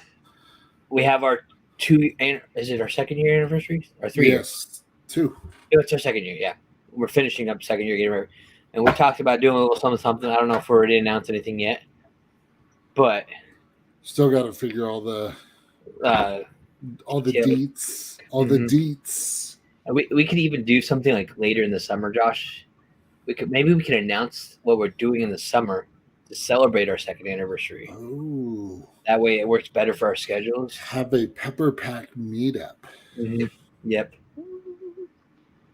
B: We have our is it our 2nd year anniversary? Or 3 years?
A: Yes, 2.
B: It's our 2nd year, yeah. We're finishing up 2nd year getting ready. And we talked about doing a little something. I don't know if we're ready to announce anything yet. But
A: Still got to figure all the
B: Yeah.
A: deets, the deets.
B: we could even do something like later in the summer, Josh. Maybe we can announce what we're doing in the summer to celebrate our 2nd anniversary.
A: Oh,
B: That way it works better for our schedules.
A: have a pepper pack meetup.
B: Yep.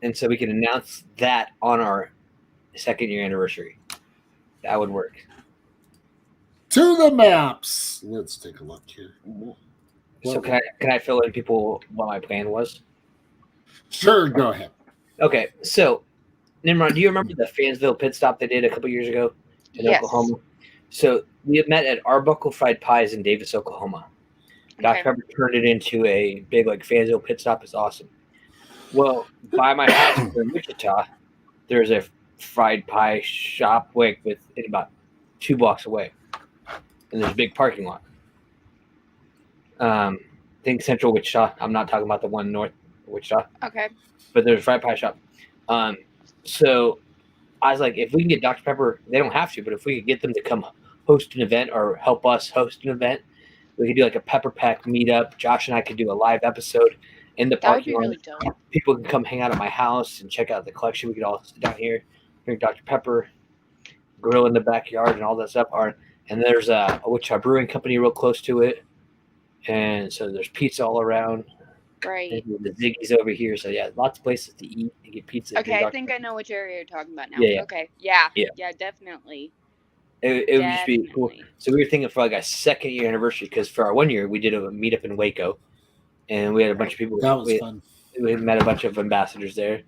B: And so we can announce that on our 2nd year anniversary. That would work.
A: To the maps. Let's take a look here.
B: So can I fill in people what my plan was?
A: Sure, go ahead.
B: Okay, so Nimrod, do you remember the Fansville pit stop they did a couple years ago in
C: Yes.
B: Oklahoma? So we had met at Arbuckle Fried Pies in Davis, Oklahoma. Dr.
C: Okay.
B: Pepper turned it into a big like Fansville pit stop. It's awesome. Well, by my house in Wichita, there's a fried pie shop with about 2 blocks away, and there's a big parking lot. Think Central Wichita. I'm not talking about the one north Wichita,
C: Okay.
B: but there's a fried pie shop. So I was like, if we can get Dr. Pepper, they don't have to, but if we could get them to come host an event or help us host an event, we could do like a Pepper Pack meetup. Josh and I could do a live episode in the
C: That would
B: parking
C: be
B: lot.
C: really dope.
B: People can come hang out at my house and check out the collection. We could all sit down here, drink Dr. Pepper, grill in the backyard, and all that stuff. And there's a Wichita Brewing Company real close to it, and so there's pizza all around.
C: Right.
B: And the Ziggy's over here, so yeah, lots of places to eat and get pizza.
C: Okay, I think I know which area you're talking about now.
B: Yeah.
C: Okay. Yeah.
B: Yeah.
C: Yeah, definitely.
B: It would just be cool.
C: Definitely.
B: So we were thinking for like a 2nd year anniversary, because for our 1 year we did a meetup in Waco, and we had a bunch of people.
A: That was fun.
B: We met a bunch of ambassadors there,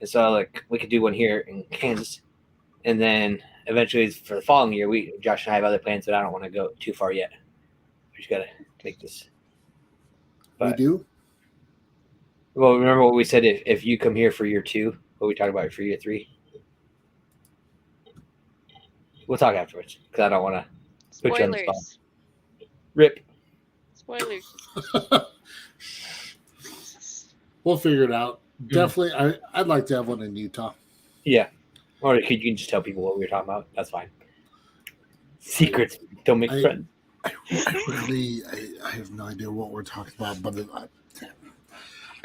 B: and so like we could do one here in Kansas, and then eventually for the following year, Josh and I have other plans, but I don't want to go too far yet. We just gotta make this.
A: We do?
B: Well, remember what we said? If you come here for year 2, what we talked about for year 3. We'll talk afterwards because I don't want to put you on the spot.
C: Spoilers.
B: Rip.
C: Spoilers.
A: We'll figure it out. Definitely, I'd like to have one in Utah.
B: Yeah. Or you can just tell people what we were talking about. That's fine. Secrets don't make friends.
A: I have no idea what we're talking about, but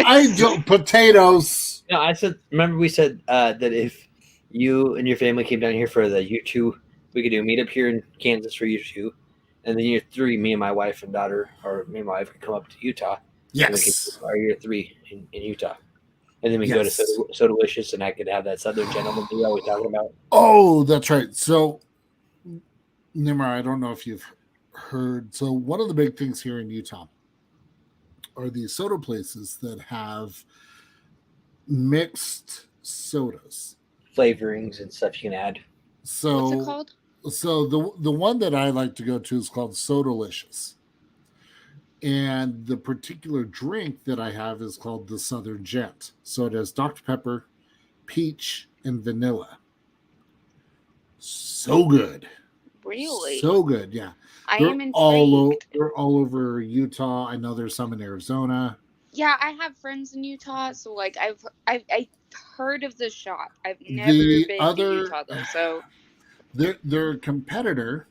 A: I don't potatoes.
B: No, I said. Remember, we said that if you and your family came down here for the year 2, we could do a meetup here in Kansas for year 2, and then year 3, me and my wife and daughter, or me and my wife, could come up to Utah. And we
A: Yes.
B: could do our year 3 in Utah, and then we could go to So Delicious, and I could have that Southern gentleman that you're always talking about.
A: Oh, that's right. So, Nimar, I don't know if you've heard. So, one of the big things here in Utah are these soda places that have mixed sodas.
B: Flavorings and stuff you can add.
A: So,
C: What's it called?
A: So the one that I like to go to is called Sodalicious. And the particular drink that I have is called the Southern Gent. So it has Dr. Pepper, peach, and vanilla. So good.
C: Really?
A: So good, yeah.
C: I
A: They're
C: am intrigued.
A: they're all over Utah. I know there's some in Arizona.
C: Yeah, I have friends in Utah, so like I've heard of the shop. I've never been to Utah though, so
A: their competitor,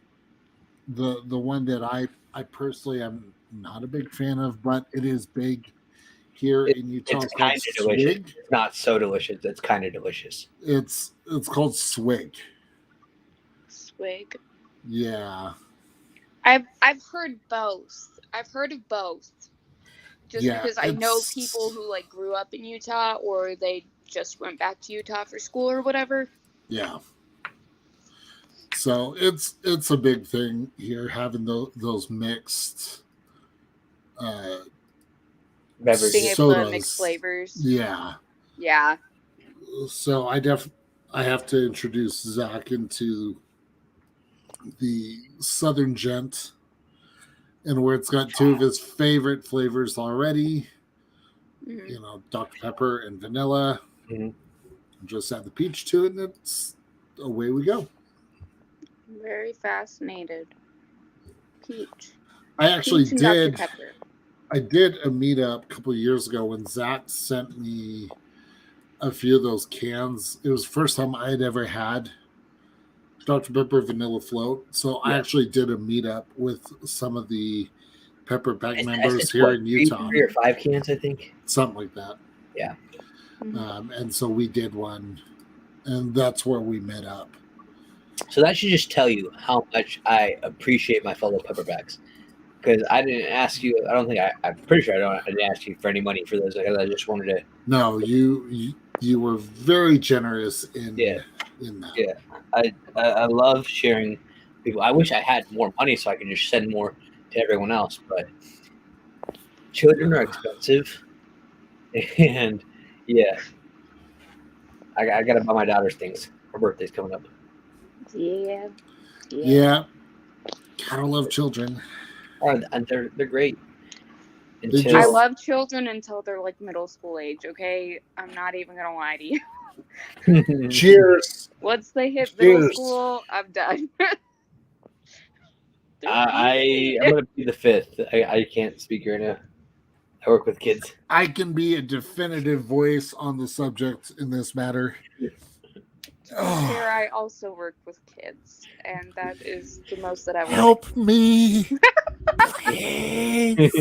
A: the one that I personally am not a big fan of, but it is big here in Utah.
B: It's kind of delicious.
A: Swig.
B: It's not so delicious. It's kind of delicious.
A: It's called Swig.
C: Swig.
A: Yeah.
C: I've heard both. I've heard of both. Just
A: Yeah,
C: because I know
A: it's-
C: people who like grew up in Utah or they just went back to Utah for school or whatever.
A: Yeah. So it's a big thing here, having those mixed
B: Beverages.
C: Being able to
A: sodas.
C: mix flavors.
A: Yeah.
C: Yeah.
A: So I have to introduce Zach into the Southern Gent, and where it's got 2 of his favorite flavors already.
C: Mhm.
A: You know, Dr. Pepper and vanilla.
B: Mhm.
A: Just add the peach to it, and it's away we go.
C: Very fascinated. Peach.
A: I actually
C: Peach and Dr.
A: did.
C: Pepper.
A: I did a meetup a couple of years ago when Zach sent me a few of those cans. It was the first time I had ever had Dr. Pepper Vanilla Float. So I
B: Yeah.
A: actually did a meetup with some of the Pepper Pack
B: I
A: members
B: said,
A: here
B: what,
A: in Utah.
B: 3 or 5 cans, I think.
A: Something like that.
C: Mhm.
A: And so we did one, and that's where we met up.
B: So that should just tell you how much I appreciate my fellow Pepperbacks. Because I didn't ask you. I don't think I'm pretty sure I didn't ask you for any money for those. I just wanted to.
A: No, you were very generous in
B: Yeah.
A: in that.
B: Yeah. I love sharing people. I wish I had more money so I could just send more to everyone else, but children are expensive, and yeah, I gotta buy my daughter's things. Her birthday's coming up.
C: Yeah.
A: Yeah, gotta love children.
B: And they're great.
A: They
B: Until
C: I
A: just-
C: love children until they're like middle school age, okay? I'm not even gonna lie to you.
A: Cheers.
C: Once they hit middle
A: Cheers.
C: school, I'm done. They're
B: I'm
C: mean.
B: gonna be the fifth. I can't speak right now. I work with kids.
A: I can be a definitive voice on the subject in this matter. Oh,
C: Here, I also work with kids, and that is the most that I will.
A: help me. Please.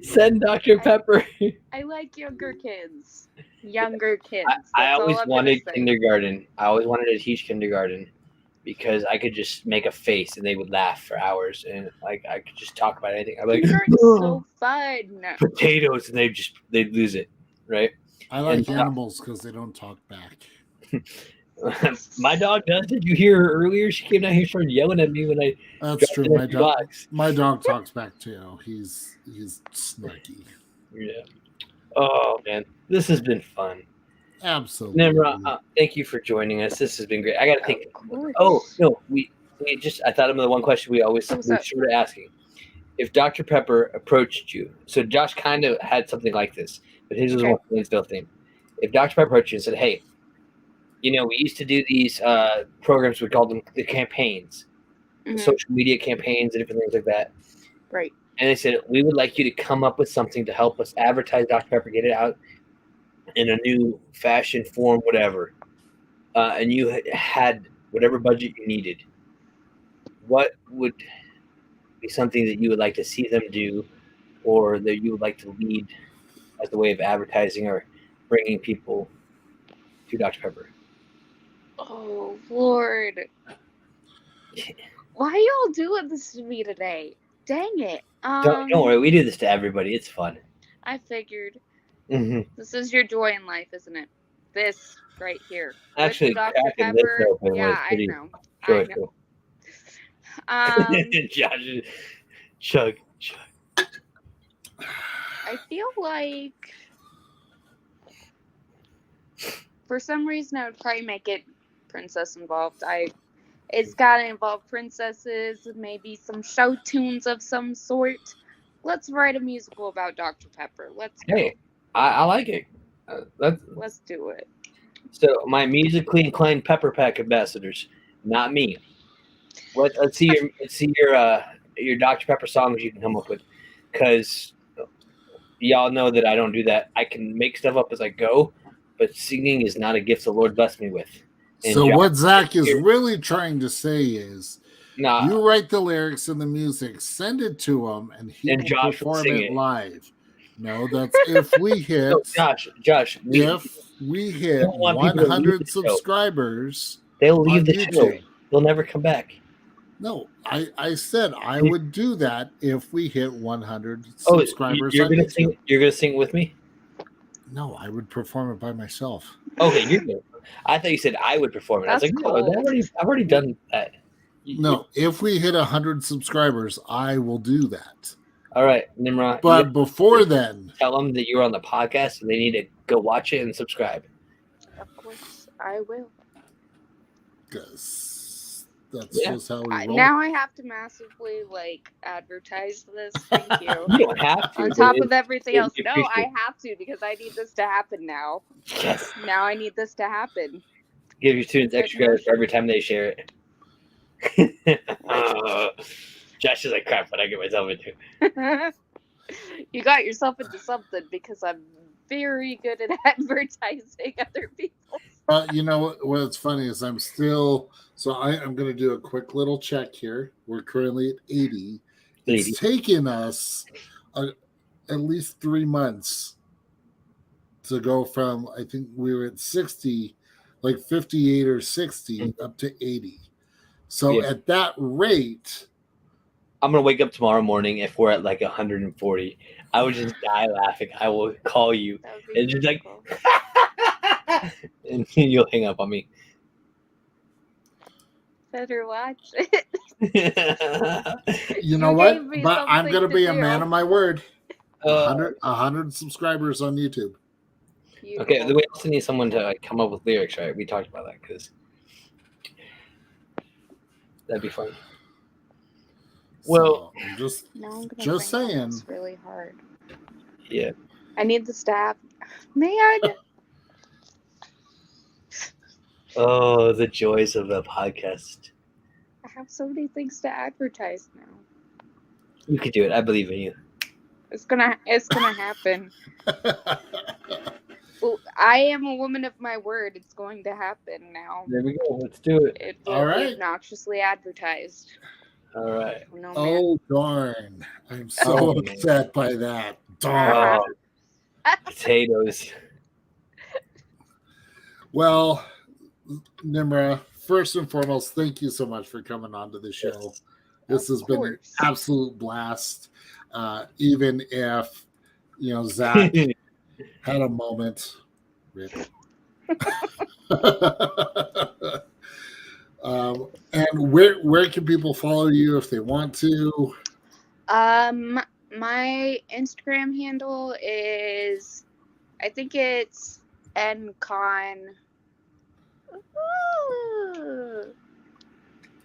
B: Send Dr. Pepper.
C: I like younger kids. Younger kids.
B: I
C: That's all
B: always
C: I'm
B: wanted
C: gonna say.
B: kindergarten. I always wanted to teach kindergarten because I could just make a face and they would laugh for hours, and like I could just talk about anything. I'm like
C: Kindergarten's so fun.
B: potatoes, and they'd lose it, right?
A: I like
B: And-
A: animals because they don't talk back.
B: My dog does. Did you hear her earlier? She came down here, started yelling at me when I
A: That's true.
B: dropped in
A: My
B: a
A: dog.
B: box.
A: My dog talks back too. He's snarky.
B: Yeah. Oh man, this has been fun.
A: Absolutely.
B: Nimra, thank you for joining us. This has been great. I got to think.
C: Of course.
B: Oh no, we just. I thought of the one question we always
C: What's
B: we're
C: up?
B: sort of asking. If Dr. Pepper approached you, so Josh kind of had something like this, but his was
C: Okay.
B: more Plainsville theme. If Dr. Pepper approached you and said, "Hey, we used to do these programs. We called them the campaigns,
C: Mhm.
B: social media campaigns, and different things like that."
C: Right.
B: And they said, we would like you to come up with something to help us advertise Dr. Pepper, get it out in a new fashion, form, whatever. And you had whatever budget you needed. What would be something that you would like to see them do, or that you would like to lead as a way of advertising or bringing people to Dr. Pepper?
C: Oh Lord. Why y'all doing this to me today? Dang it.
B: Don't worry, we do this to everybody. It's fun.
C: I figured.
B: Mm-hmm.
C: This is your joy in life, isn't it? This right here. With
B: Actually,
C: Dr.
B: cracking this
C: Pepper.
B: open was
C: Yeah, I
B: pretty
C: know. I know.
B: joyful. Josh, chug.
C: I feel like for some reason I would probably make it princess involved. It's gotta involve princesses, maybe some show tunes of some sort. Let's write a musical about Dr. Pepper. Let's go.
B: Hey, I like it.
C: Let's do it.
B: So my musically inclined Pepper Pack ambassadors, not me. Let's see your Dr. Pepper songs you can come up with, because y'all know that I don't do that. I can make stuff up as I go, but singing is not a gift the Lord blessed me with. And
A: So
B: Josh-
A: what Zach is
B: here-
A: really trying to say is,
B: Nah,
A: you write the lyrics and the music, send it to him, and he
B: And
A: will
B: Josh will
A: perform
B: sing
A: it
B: it.
A: live. No, that's if we hit.
B: no, Josh,
A: If we hit
B: don't want people to leave
A: 100
B: the show.
A: subscribers
B: they'll
A: on
B: leave the show.
A: YouTube.
B: They'll never come back.
A: No, I said I would do that if we hit 100
B: Oh,
A: subscribers
B: you're
A: on
B: gonna
A: YouTube.
B: sing. You're gonna sing with me.
A: No, I would perform it by myself.
B: Okay, you're good. I thought you said I would perform it. I was
C: That's
B: like, no,
C: cool.
B: I've already done that.
A: No, if we hit 100 subscribers, I will do that.
B: All right, Nimrod.
A: But before then,
B: tell them that you're on the podcast and they need to go watch it and subscribe.
C: Of course, I will.
A: because that's
B: Yeah.
A: just how we roll.
C: Now I have to massively advertise this. Thank you.
B: You don't have to.
C: On
B: but
C: top
B: it-
C: of everything
B: it
C: else.
B: would be
C: No, I
B: appreciated.
C: have to because I need this to happen now.
B: Yes.
C: Now I need this to happen.
B: Give your students extra credit for every time they share it. Josh is like, crap, what I get myself into.
C: You got yourself into something because I'm very good at advertising other people.
A: You know what's funny is I'm still. So I'm going to do a quick little check here. We're currently at 80.
B: 80.
A: It's taken us at least 3 months to go from, I think we were at 60, like 58 or 60 up to 80. So
B: Yeah.
A: at that rate,
B: I'm going to wake up tomorrow morning if we're at like 140. I would just die laughing. I will call you
C: That would be
B: and just like,
C: beautiful.
B: and you'll hang up on me.
C: better watch it.
A: You know
C: You
A: what?
C: gave me
A: But I'm
C: something
A: gonna
C: to
A: be a
C: do.
A: man of my word.
B: Uh,
A: 100 subscribers on YouTube.
B: okay,
C: Beautiful.
B: we also need someone to like, come up with lyrics, right? We talked about that because that'd be fun. Well,
A: So I'm just
C: Now I'm gonna
A: Just
C: drink on
A: saying.
C: this really hard.
B: yeah.
C: I need the staff. Man,
B: Oh, the joys of a podcast.
C: I have so many things to advertise now.
B: You could do it. I believe in you.
C: It's gonna happen. Well, I am a woman of my word. It's going to happen now.
B: There we go. Let's do it.
C: It will
A: All
C: be
A: right.
C: obnoxiously advertised.
B: All right.
C: No, man.
A: Oh darn! I'm so
B: Oh, man.
A: upset by that. Darn.
B: Oh, potatoes.
A: Well, Nimra, first and foremost, thank you so much for coming on to the show.
B: Yes.
A: This has been an
C: course.
A: absolute blast. Even if Zach had a moment. Rip. And where can people follow you if they want to?
C: My Instagram handle is, I think it's ncon. Ooh.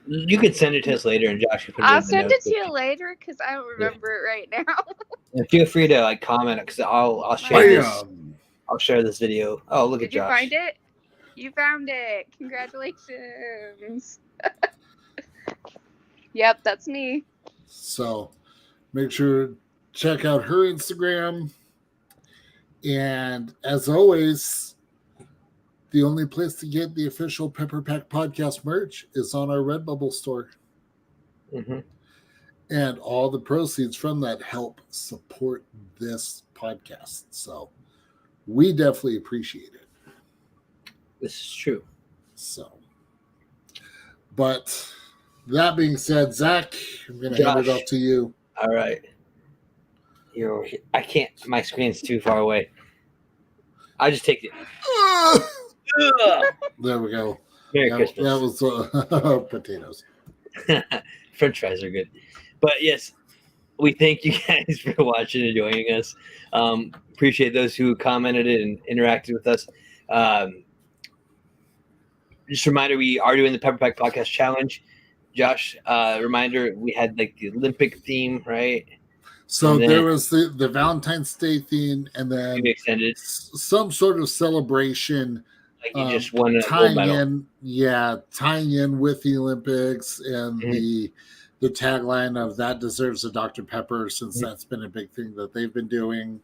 B: You could send it to us later, and Josh can put it
C: I'll
B: in the
C: send
B: notes.
C: it to you later because I don't remember it right now.
B: And feel free to like comment because I'll share this.
A: Bam!
B: I'll share this video. Oh, look
C: Did
B: at
C: you
B: Josh.
C: find it? You found it. Congratulations. Yep, that's me.
A: So make sure to check out her Instagram. And as always, the only place to get the official Pepper Pack Podcast merch is on our Redbubble store.
B: Mm-hmm.
A: And all the proceeds from that help support this podcast. So we definitely appreciate it.
B: This is true.
A: So, but that being said, Zach, I'm going to hand it
B: Josh.
A: off to you.
B: All right. I can't. My screen's too far away. I just take it. Ugh.
A: There we go.
B: Merry
A: That
B: Christmas.
A: was potatoes.
B: French fries are good. But yes, we thank you guys for watching and joining us. Appreciate those who commented and interacted with us. Just a reminder, we are doing the Pepper Pack Podcast Challenge. Josh, reminder, we had like the Olympic theme, right?
A: So
B: And then-
A: there was the Valentine's Day theme, and then
B: We extended.
A: some sort of celebration
B: Like you just won a gold
A: tying
B: medal.
A: tying in with the Olympics and
B: Mhm.
A: the tagline of "That deserves a Dr. Pepper," since
B: Mhm.
A: that's been a big thing that they've been doing.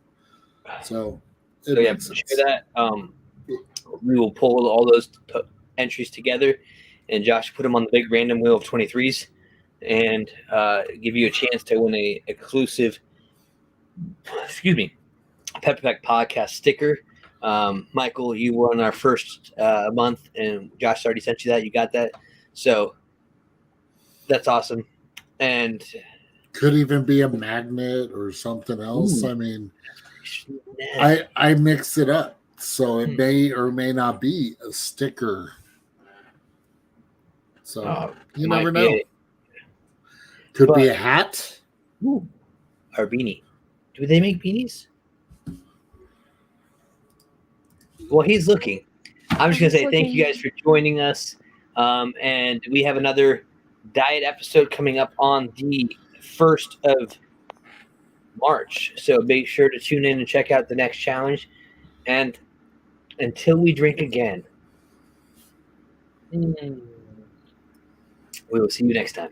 A: So,
B: So yeah,
A: makes sense.
B: share that. We will pull all those entries together, and Josh put them on the big random wheel of 23s, and give you a chance to win a exclusive, Pepper Pack Podcast sticker. Michael, you won our first month, and Josh already sent you that. You got that, so that's awesome. And
A: Could even be a magnet or something else.
B: Ooh.
A: I mean, I mix it up, so it may or may not be a sticker. So you
B: might
A: never
B: be
A: know. Could be
B: but-
A: a hat.
B: Ooh, our beanie. Do they make beanies? Well, he's looking. I'm just going to say thank you guys for joining us. And we have another diet episode coming up on the 1st of March. So make sure to tune in and check out the next challenge. And until we drink again, we will see you next time.